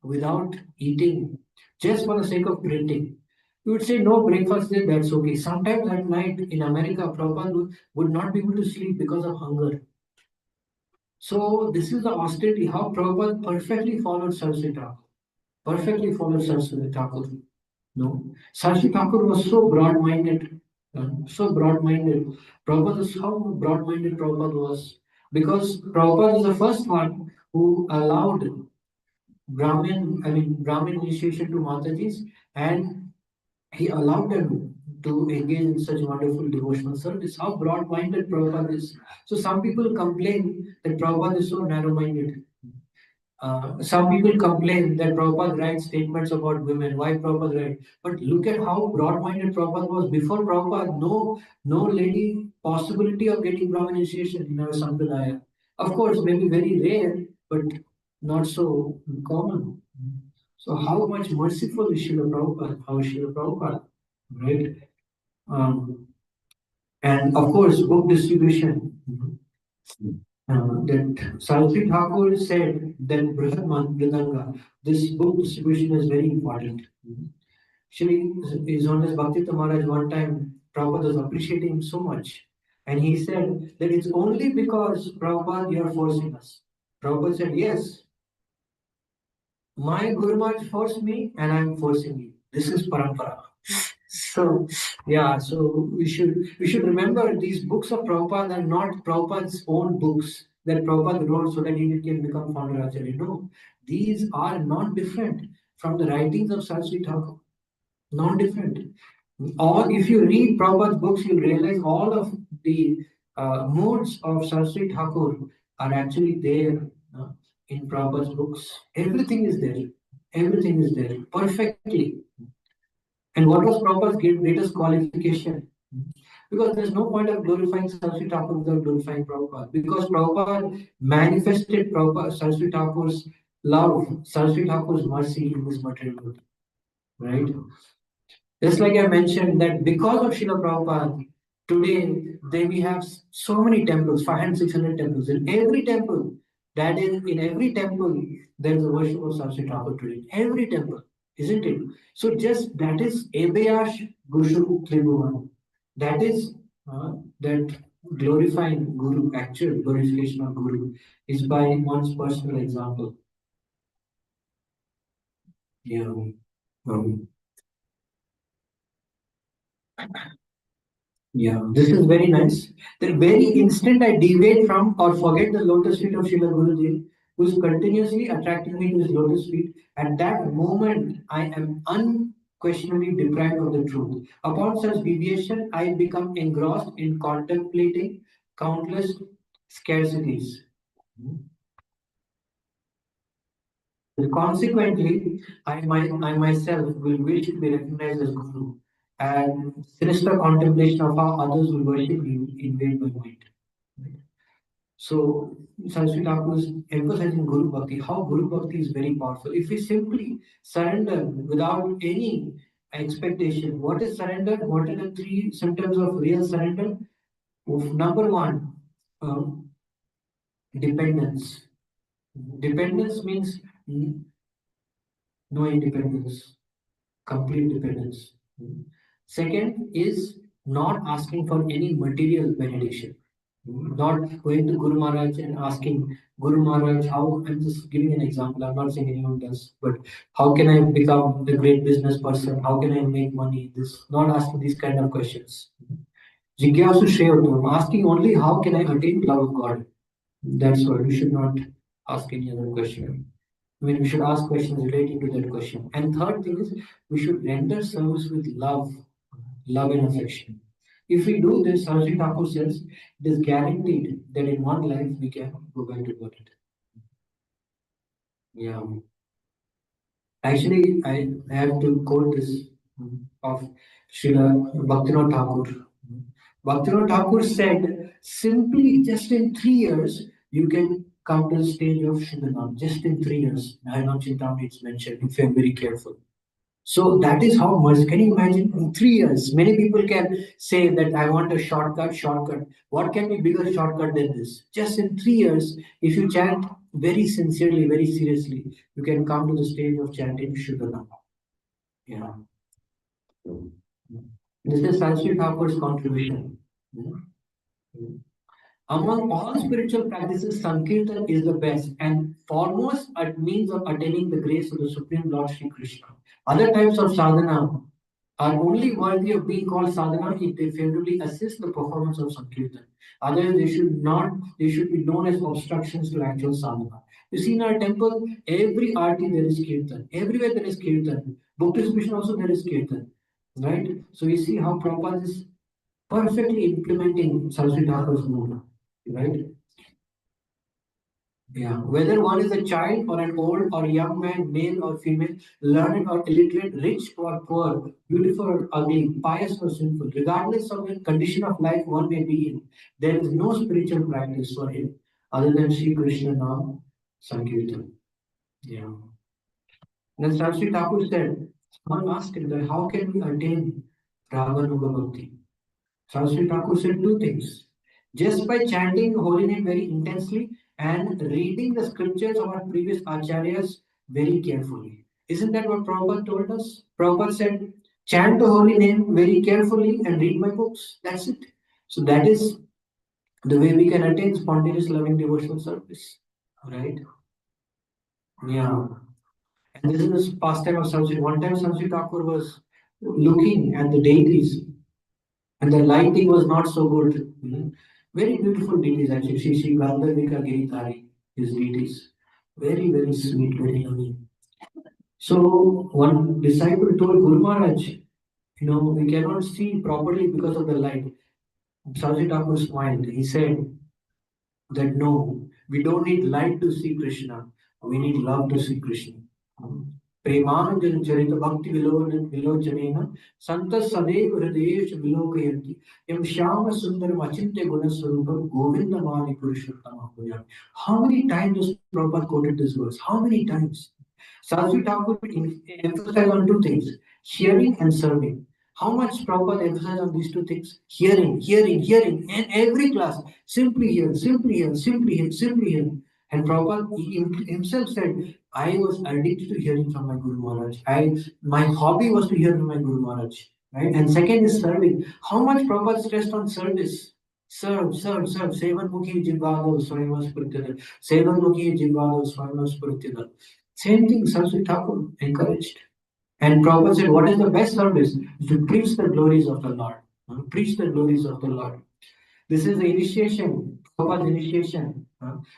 without eating, just for the sake of printing. You would say no breakfast there, that's okay. Sometimes at night in America, Prabhupada would not be able to sleep because of hunger. So this is the austerity, how Prabhupada perfectly followed Saraswati Thakur. Perfectly followed Saraswati Thakur. No. Saraswati Thakur was so broad-minded. So broad-minded. Prabhupada is how broad-minded Prabhupada was. Because Prabhupada is the first one who allowed Brahmin initiation to Matajis, and he allowed them to engage in such wonderful devotional service. How broad-minded Prabhupada is. So some people complain that Prabhupada is so narrow-minded. Some people complain that Prabhupada writes statements about women. Why Prabhupada write? But look at how broad-minded Prabhupada was. Before Prabhupada, no lady possibility of getting Brahmin initiation in our Sampradaya. Of course, maybe very rare, but not so common. So how much merciful is Srila Prabhupada? How is Srila Prabhupada? Right? And of course, book distribution. That Saraswati Thakur said that Brihad Mridanga, this book distribution is very important. Actually, His Holiness Bhakti Maharaj one time, Prabhupada was appreciating him so much. And he said that it's only because Prabhupada you are forcing us. Prabhupada said, yes, my Guru Maharaj forced me and I'm forcing you. This is parampara. So yeah, so we should remember these books of Prabhupada are not Prabhupada's own books that Prabhupada wrote so that he can become founder Acharya. No, these are not different from the writings of Saraswati Thakur. Not different. All if you read Prabhupada's books, you'll realize all of the modes of Saraswati Thakur are actually there in Prabhupada's books. Everything is there. Everything is there perfectly. And what was Prabhupada's greatest qualification? Because there's no point of glorifying Saraswati Thakur without glorifying Prabhupada. Because Prabhupada manifested Saraswati Thakur's love, Saraswati Thakur's mercy in this material world. Right? Just like I mentioned that because of Srila Prabhupada, today we have so many temples, 500, 600 temples. In every temple, that is, in every temple, there is a worship of Saraswati Thakur today. Every temple, isn't it? So just that is Ebayash Guru Tribhuvan. That is that glorifying Guru, actual glorification of Guru, is by one's personal example. Yeah. Yeah, this is very nice. The very instant I deviate from or forget the lotus feet of Srila Guruji, who is continuously attracting me to his lotus feet, at that moment I am unquestionably deprived of the truth. Upon such deviation, I become engrossed in contemplating countless scarcities. Consequently, I myself will wish to be recognized as Guru, and sinister contemplation of how others will worship me will invade my mind. So, Saraswati Thakur is emphasizing Guru Bhakti, how Guru Bhakti is very powerful. If we simply surrender without any expectation, what is surrender? What are the three symptoms of real surrender? Number one, um, dependence. Dependence means no independence, complete dependence. Second is not asking for any material benediction. Not going to Guru Maharaj and asking Guru Maharaj, how I'm just giving an example, I'm not saying anyone does, but how can I become a great business person? How can I make money? This not asking these kind of questions. Jigyasu Shreyotam, asking only how can I attain love of God? That's what we should not ask any other question. I mean, we should ask questions relating to that question. And third thing is, we should render service with love and affection. If we do this, Sarji Thakur says, it is guaranteed that in one life we can go back to God. Yeah. Actually, I have to quote this of Srila Bhaktivinoda Thakur. Bhaktivinoda Thakur said, simply just in 3 years, you can come to the stage of Shuddhanam. Just in 3 years. Harinam Chintamani it's mentioned, if you're very careful. So that is how much. Can you imagine in 3 years? Many people can say that I want a shortcut. What can be bigger shortcut than this? Just in 3 years, if you chant very sincerely, very seriously, you can come to the stage of chanting Shuddhanam. Yeah. This is Sanskrit Thakur's contribution. Among all spiritual practices, Sankirtan is the best and foremost at means of attaining the grace of the Supreme Lord Sri Krishna. Other types of sadhana are only worthy of being called sadhana if they favorably assist the performance of Sankirtan. Otherwise, they should be known as obstructions to actual sadhana. You see, in our temple, every arti there is kirtan. Everywhere there is kirtan. Bhakti mission also there is kirtan. Right? So you see how Prabhupada is perfectly implementing Saraswati Thakur's movement. Right? Yeah. Whether one is a child or an old or young man, male or female, learned or illiterate, rich or poor, beautiful or ugly, pious or sinful, regardless of the condition of life one may be in, there is no spiritual practice for him other than Sri Krishna Nam Sankirtan. Yeah. Then Saraswati Thakur said, someone asked him that how can we attain Raganuga Bhakti? Saraswati Thakur said two things. Just by chanting the holy name very intensely and reading the scriptures of our previous acharyas very carefully. Isn't that what Prabhupada told us? Prabhupada said, chant the holy name very carefully and read my books. That's it. So that is the way we can attain spontaneous loving devotional service. Right? Yeah. And this is the pastime of Saraswati. One time Saraswati Thakur was looking at the deities and the lighting was not so good. Very beautiful deities actually. Shri Gandharvika Giritari, his deities. Very, very sweet, very loving. So one disciple told Guru Maharaj, we cannot see properly because of the light. Saraswati Thakur smiled. He said that no, we don't need light to see Krishna. We need love to see Krishna. Premanjan Charita Bhakti Vilojanena Santa Sadev Hridesh Vilokayanti Yam Shyama Sundaram Achintya Gunaswarupam Govinda Mani Purushottama Bhuyam. How many times does Prabhupada quoted this verse? How many times? Saraswati Thakur emphasized on two things, hearing and serving. How much Prabhupada emphasized on these two things? Hearing. And every class, simply hear, simply hear, simply hear, simply hear. And Prabhupada himself said, I was addicted to hearing from my Guru Maharaj. My hobby was to hear from my Guru Maharaj. Right? And second is serving. How much Prabhupada stressed on service? Serve. Sevan Mukhi Jivado Swayama Spurityada. Sevan Mukhi Jivado Swayama Spurityada. Same thing Saraswati Thakur encouraged. And Prabhupada said, what is the best service? To preach the glories of the Lord. Preach the glories of the Lord. This is the initiation, Prabhupada's initiation.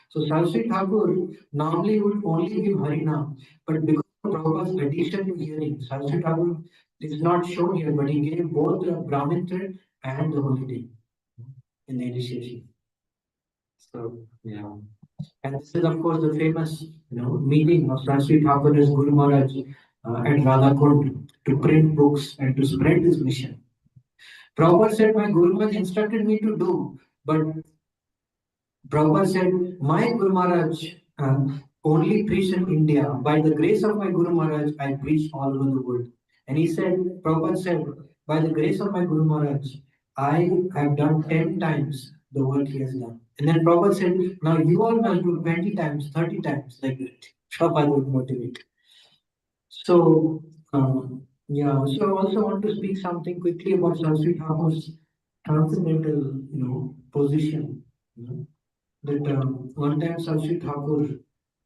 So Saraswati Thakur normally would only give Harinam, but because of Prabhupada's addition to hearing, Saraswati Thakur is not shown here, but he gave both the Brahmin thread and the holy name in the initiation. So, yeah. And this is, of course, the famous meeting of Saraswati Thakur as Guru Maharaj at Radhakund to print books and to spread this mission. Prabhupada said, my Guru Maharaj instructed me to do, but Prabhupada said, my Guru Maharaj only preached in India. By the grace of my Guru Maharaj, I preached all over the world. And he said, Prabhupada said, by the grace of my Guru Maharaj, I have done 10 times the work he has done. And then Prabhupada said, now you all must do 20 times, 30 times like that. Prabhupada would motivate. So, so I also want to speak something quickly about Saraswati Thakur's transcendental, position. That one time Saraswati Thakur,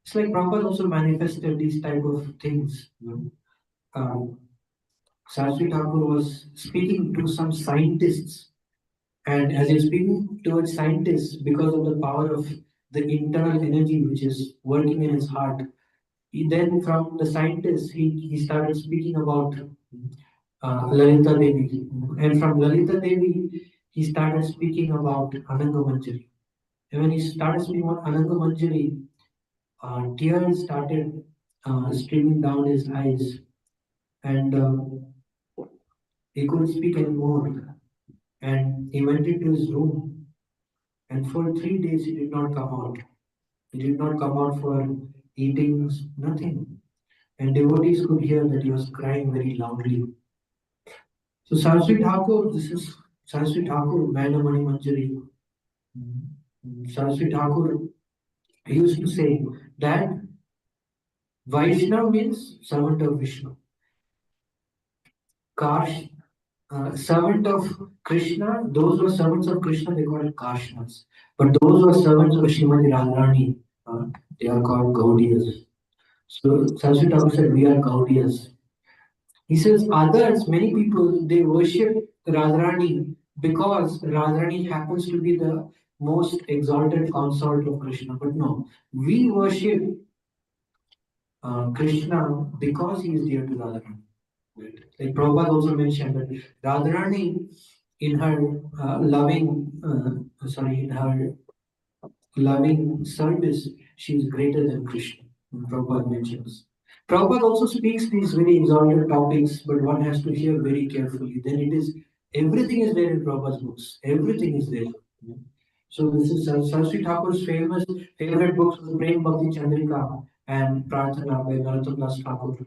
it's like Prabhupada also manifested these type of things. Saraswati Thakur was speaking to some scientists, and as he's speaking towards scientists, because of the power of the internal energy which is working in his heart, Then from the scientists, he started speaking about Lalita Devi. And from Lalita Devi, he started speaking about Ananga Manjari. And when he started speaking about Ananga Manjari, tears started streaming down his eyes, and he couldn't speak anymore. And he went into his room, and for 3 days he did not come out. He did not come out for eating, nothing. And devotees could hear that he was crying very loudly. So Saraswati Thakur, this is Saraswati Thakur, Vainamani Manjari. Saraswati Thakur used to say that Vaishnav means servant of Vishnu. Kash, servant of Krishna, those who are servants of Krishna, they call it Kashnas. But those who are servants of Srimati Radharani, they are called Gaudiyas. So Saraswati Thakur said, we are Gaudiyas. He says others, many people, they worship Radharani because Radharani happens to be the most exalted consort of Krishna. But no, we worship Krishna because he is dear to Radharani. Like Prabhupada also mentioned that Radharani, in her in her loving service, she is greater than Krishna. Prabhupada mentions. Prabhupada also speaks these very exalted topics, but one has to hear very carefully. Then it is everything is there in Prabhupada's books. Everything is there. So this is Saraswati Thakur's favorite books, Prem Bhakti Chandrika and Prarthana by Narottam Das Thakur.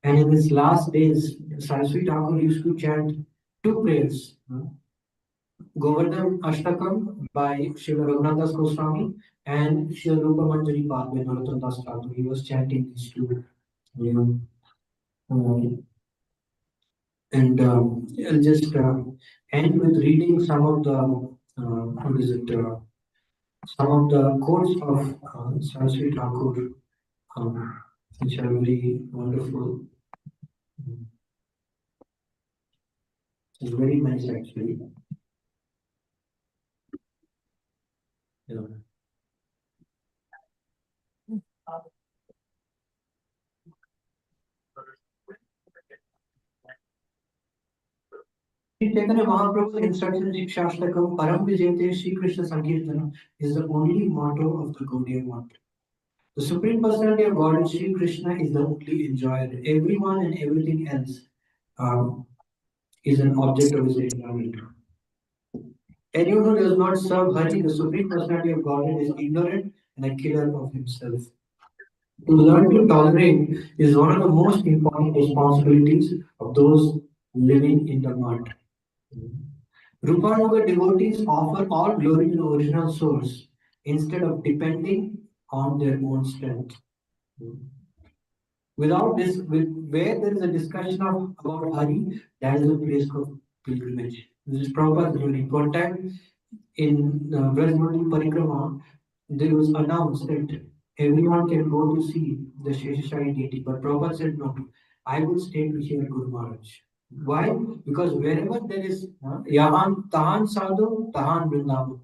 And in his last days, Saraswati Thakur used to chant two prayers. Govardhan Ashtakam by Srila Raghunath Goswami and Srila Rupa Manjari Pad by Narottam Das Thakur. He was chanting these two. And I'll just end with reading some of the some of the quotes of Saraswati Thakur, which are very wonderful. It's very nice actually. Yeah. Sri Chaitanya Mahaprabhu's instruction Shikshashtakam Param Vijayate Sri Krishna Sankirtana is the only motto of the Gaudiya mantra. The Supreme Personality of God, Sri Krishna, is the only enjoyer. Everyone and everything else is an object of his enjoyment. Anyone who does not serve Hari, the Supreme Personality of Godhead, is ignorant and a killer of himself. To learn to tolerate is one of the most important responsibilities of those living in the mud. Rupanuga devotees offer all glory to the original source instead of depending on their own strength. Without this, where there is a discussion about Hari, that is a place of pilgrimage. This is Prabhupada's learning. One time in Brajmandi Parikrama, there was announced that everyone can go to see the Sheshashai deity, but Prabhupada said no, I will stay to hear Guru Maharaj. Why? Because wherever there is Yahan Tahan Sadhu, Tahan Vrindavan.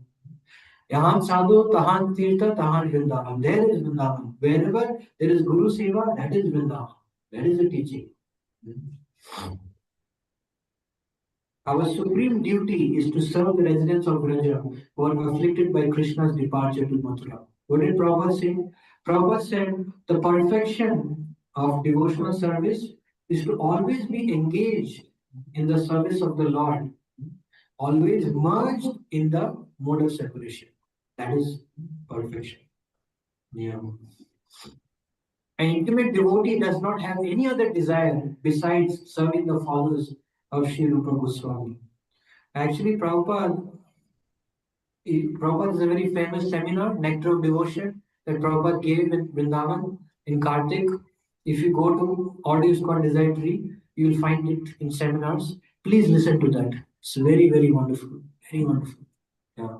Yahan Sadhu, Tahan Tirtha, Tahan Vrindavan. There is Vrindavan. Wherever there is Guru Seva, that is Vrindavan. That is the teaching. Our supreme duty is to serve the residents of Vraja who are afflicted by Krishna's departure to Mathura. What did Prabhupada say? Prabhupada said the perfection of devotional service is to always be engaged in the service of the Lord, always merged in the mode of separation. That is perfection. Yeah. An intimate devotee does not have any other desire besides serving the followers of Sri Rupa Goswami. Actually, Prabhupada is a very famous seminar, Nectar of Devotion, that Prabhupada gave in Vrindavan in Kartik. If you go to audio called Desire Tree, you will find it in seminars. Please listen to that. It's very, very wonderful. Very wonderful. Yeah.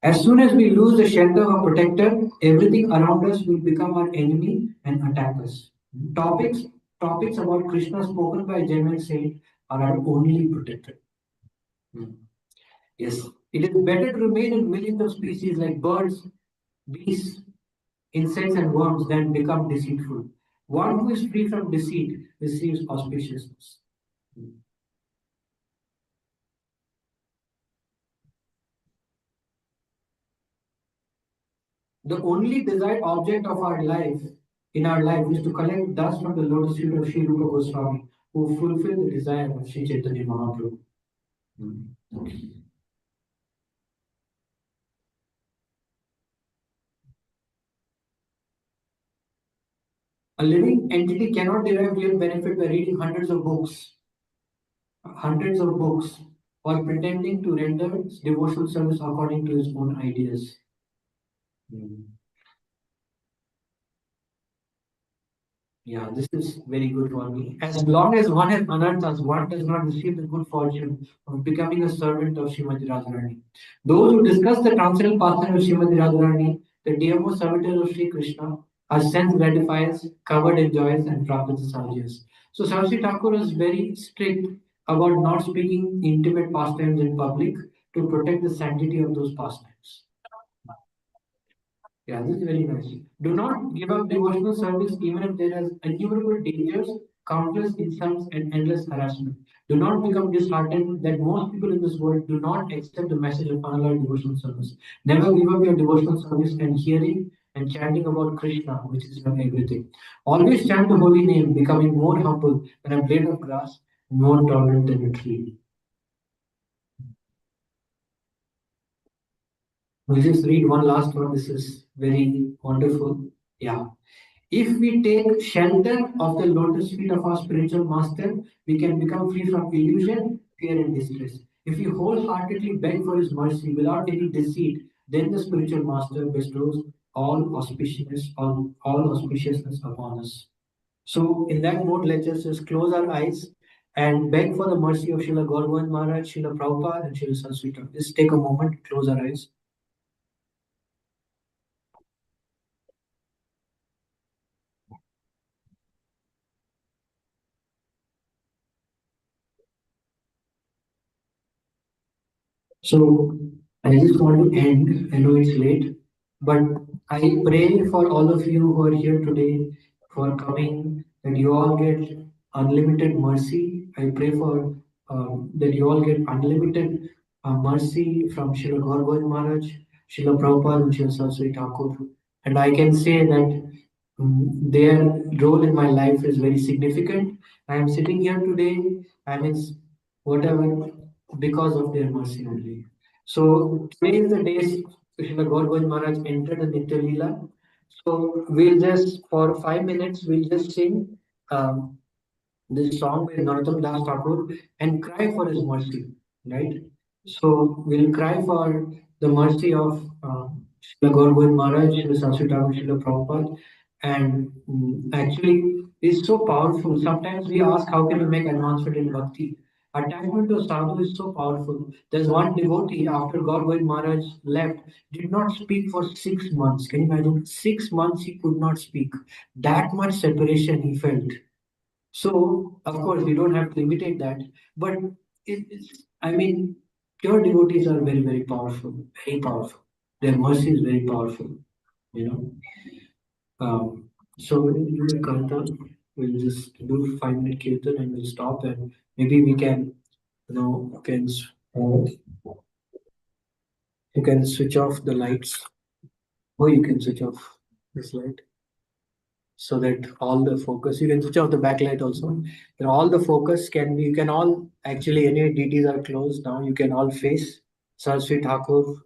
As soon as we lose the shelter of a protector, everything around us will become our enemy and attack us. Topics about Krishna spoken by a genuine saint are our only protector. Yes, it is better to remain in millions of species like birds, beasts, insects and worms, then become deceitful. One who is free from deceit receives auspiciousness. The only desired object of our life in our life is to collect dust from the lotus feet of Sri Rupa Goswami, who fulfilled the desire of Sri Chaitanya Mahaprabhu. A living entity cannot derive real benefit by reading hundreds of books, or pretending to render devotional service according to his own ideas. Yeah, this is very good for me. As long as one has anarthas, one does not receive the good fortune of becoming a servant of Srimati Radharani. Those who discuss the transcendental pastime of Srimati Radharani, the DMO servitors of Sri Krishna, are sense gratifiers, covered in joys, and profits sahajas. So Saraswati Thakur is very strict about not speaking intimate pastimes in public to protect the sanctity of those pastimes. Yeah, this is very nice. Do not give up devotional service even if there is innumerable dangers, countless insults, and endless harassment. Do not become disheartened that most people in this world do not accept the message of unalloyed devotional service. Never give up your devotional service and hearing and chanting about Krishna, which is your everything. Always chant the holy name, becoming more humble than a blade of grass, more tolerant than a tree. We'll just read one last one. This is very wonderful. Yeah. If we take shelter of the lotus feet of our spiritual master, we can become free from illusion, fear, and distress. If we wholeheartedly beg for his mercy without any deceit, then the spiritual master bestows all auspiciousness upon us. So, in that mode, let's just close our eyes and beg for the mercy of Srila Gauravan Maharaj, Srila Prabhupada, and Srila Saraswati. Just take a moment, close our eyes. So I just want to end. I know it's late, but I pray for all of you who are here today for coming, that you all get unlimited mercy. I pray for that you all get unlimited mercy from Srila Gaurav Maharaj, Srila Prabhupada, and Srila Saraswati Thakur. And I can say that their role in my life is very significant. I am sitting here today. I mean, whatever, because of their mercy only. So today is the day Srila Gaurav Maharaj entered the Nitya Leela. So we'll just, for 5 minutes, we'll just sing this song by Narottam Das Thakur and cry for his mercy, right? So we'll cry for the mercy of Srila Gaurav Maharaj, Srila Saraswati Thakur, Srila Prabhupada, and actually it's so powerful. Sometimes we ask how can we make advancement in bhakti. Attachment to sadhu is so powerful. There's one devotee after Gaurav Maharaj left, did not speak for 6 months. Can you imagine? 6 months he could not speak. That much separation he felt. So, of course, we don't have to imitate that, but I mean, pure devotees are very, very powerful, very powerful. Their mercy is very powerful, you know. So, we'll do a kanta, we'll just do 5 minute kirtan and we'll stop, and maybe we can, you can switch off the lights, or you can switch off this light, so that all the focus, you can switch off the backlight also, and all the focus can be, you can all actually, any deities are closed now, you can all face Saraswati Thakur,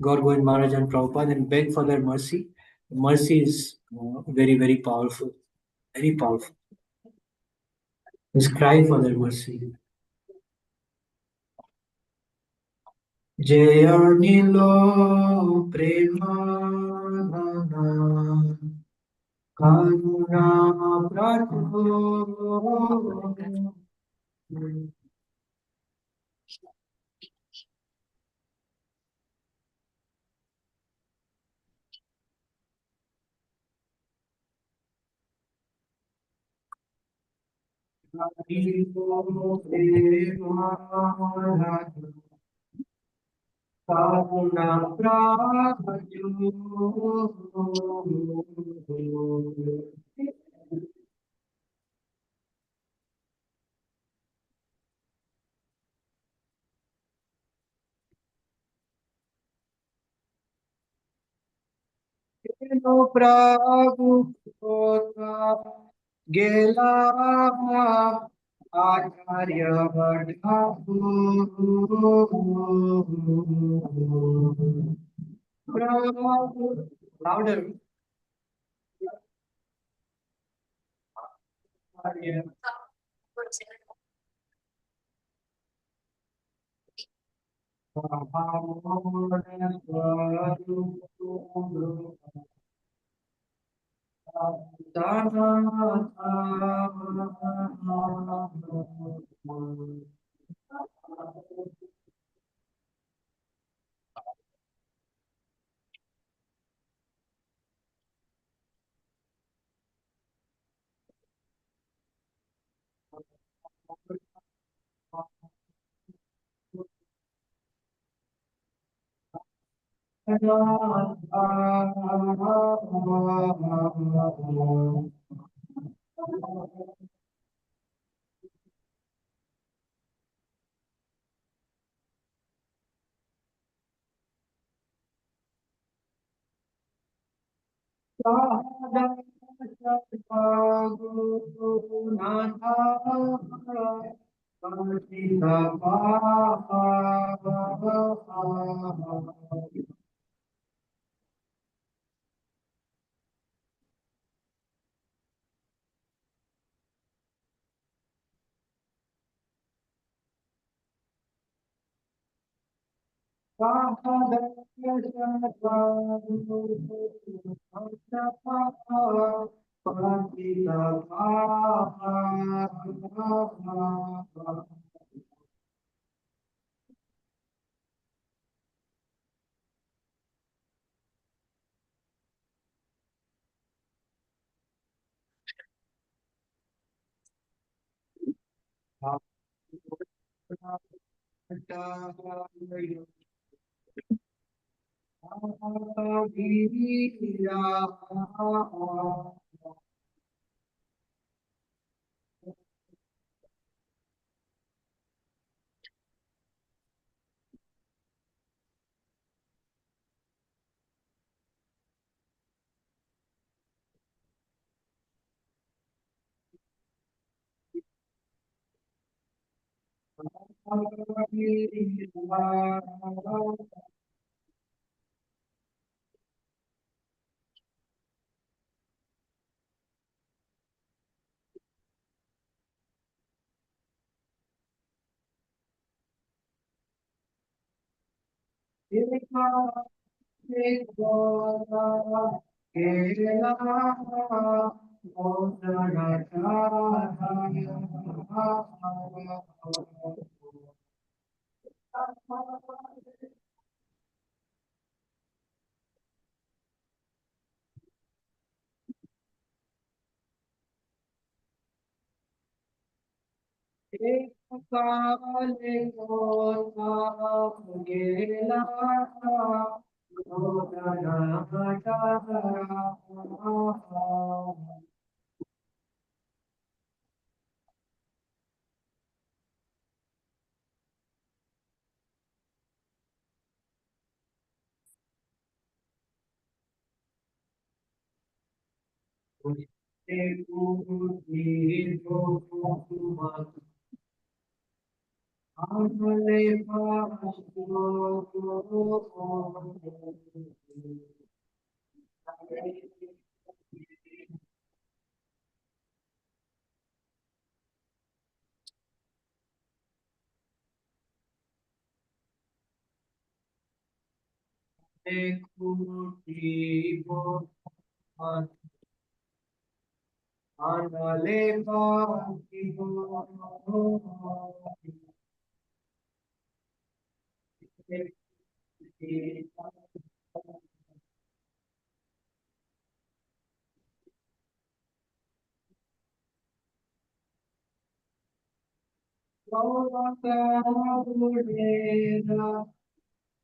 Gaur Govind Maharaj, and Prabhupada and beg for their mercy. Mercy is very, very powerful, very powerful. Just cry for their mercy. Jaya Nilo Premanana Karuna Prabhu. Karuna Prabhu Eno Prabhu Kota Gela Acharya Vadhavu Prabhu louder.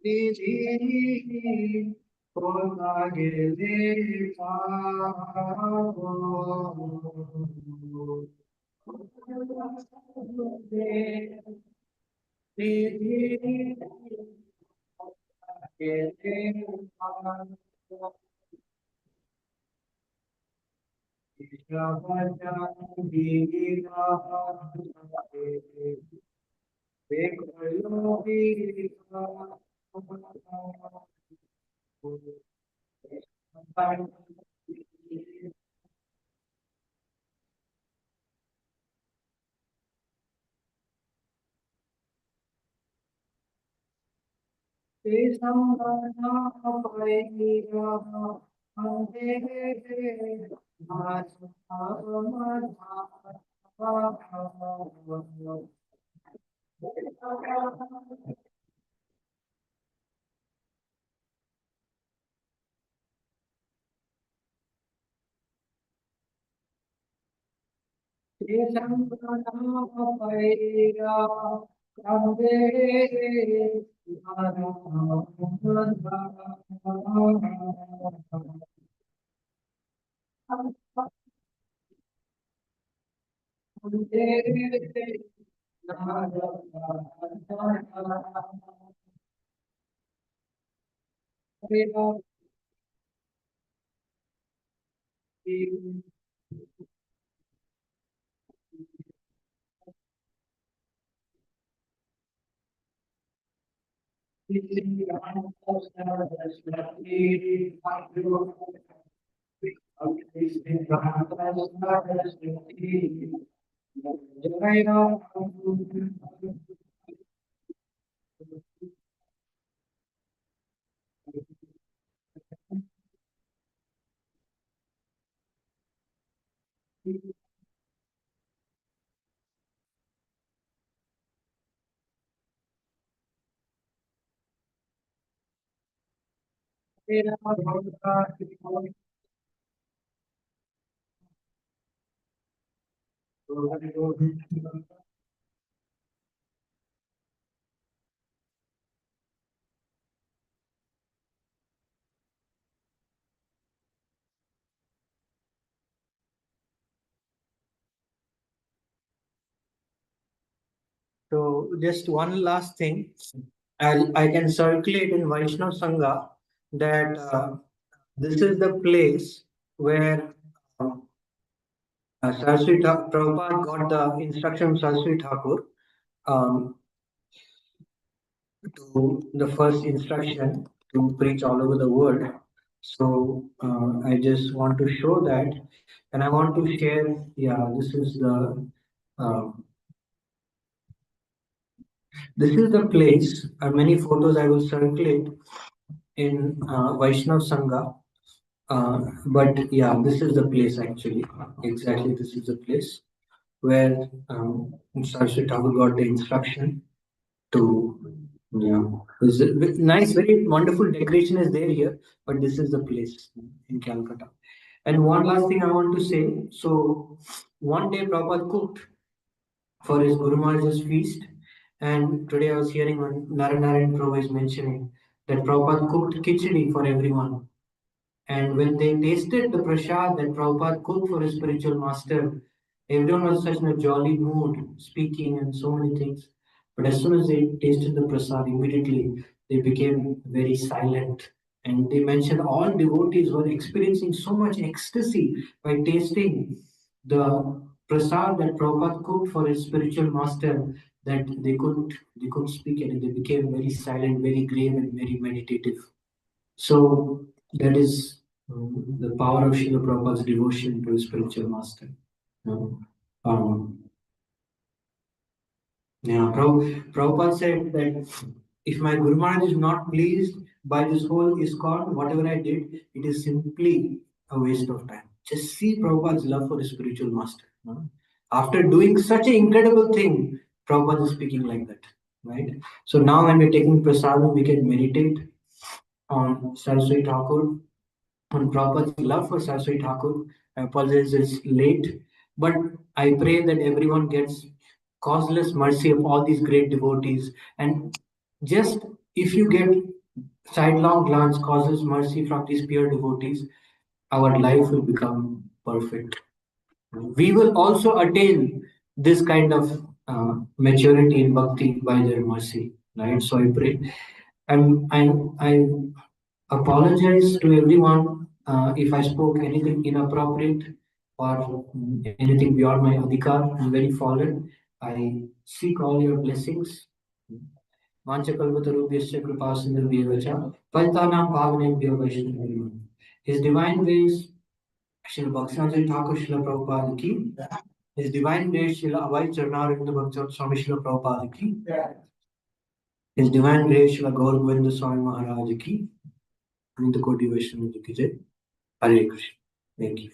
Didi, Kona Gele So just one last thing, I can circulate in Vaishnav Sangha that this is the place where Saraswati Prabhupada got the instruction from Saraswati Thakur um, to the first instruction to preach all over the world. So I just want to show that, and I want to share. Yeah, uh, this is the place. Many photos I will circulate in Vaishnav Sangha. But yeah, this is the place actually. Exactly, this is the place where Saraswati Thakur got the instruction to. Yeah, it's a nice, very wonderful decoration is there here, but this is the place in Calcutta. And one last thing I want to say. So one day Prabhupada cooked for his Guru Maharaj's feast, and today I was hearing when Naranaran Prabhu is mentioning that Prabhupada cooked khichdi for everyone. And when they tasted the prasad that Prabhupada cooked for his spiritual master, everyone was such in a jolly mood, speaking and so many things. But as soon as they tasted the prasad, immediately they became very silent. And they mentioned all devotees were experiencing so much ecstasy by tasting the prasad that Prabhupada cooked for his spiritual master that they couldn't speak and they became very silent, very grave, and very meditative. So that is the power of Srila Prabhupada's devotion to his spiritual master. You know. Yeah, Prabhupada said that if my Guru Maharaj is not pleased by this whole ISKCON, whatever I did, it is simply a waste of time. Just see Prabhupada's love for his spiritual master. You know. After doing such an incredible thing, Prabhupada is speaking like that. Right? So now when we're taking prasadam, we can meditate on Saraswati Thakur, on Prabhupada's love for Saraswati Thakur. I apologize, it's late, but I pray that everyone gets causeless mercy of all these great devotees. And just if you get sidelong glance causes mercy from these pure devotees, our life will become perfect. We will also attain this kind of maturity in bhakti by their mercy, right? So I pray. I apologize to everyone if I spoke anything inappropriate or anything beyond my adhikar. I'm very fallen. I seek all your blessings. Vanchakalpatarubhyasya kripasindhubhyevacha Paitanam pavanebhyo vaishnavim. His divine grace, Srila Bhaktivinoda Thakur Srila Prabhupada ki. His divine grace, Srila Abhay Charnarinda Bhaktivinoda Swami Srila Prabhupada ki. His divine grace, Srila Gaur Govinda Swami Maharaj ki. Ananta Koti Vaishnava ji ki jai. Hare Krishna. Thank you.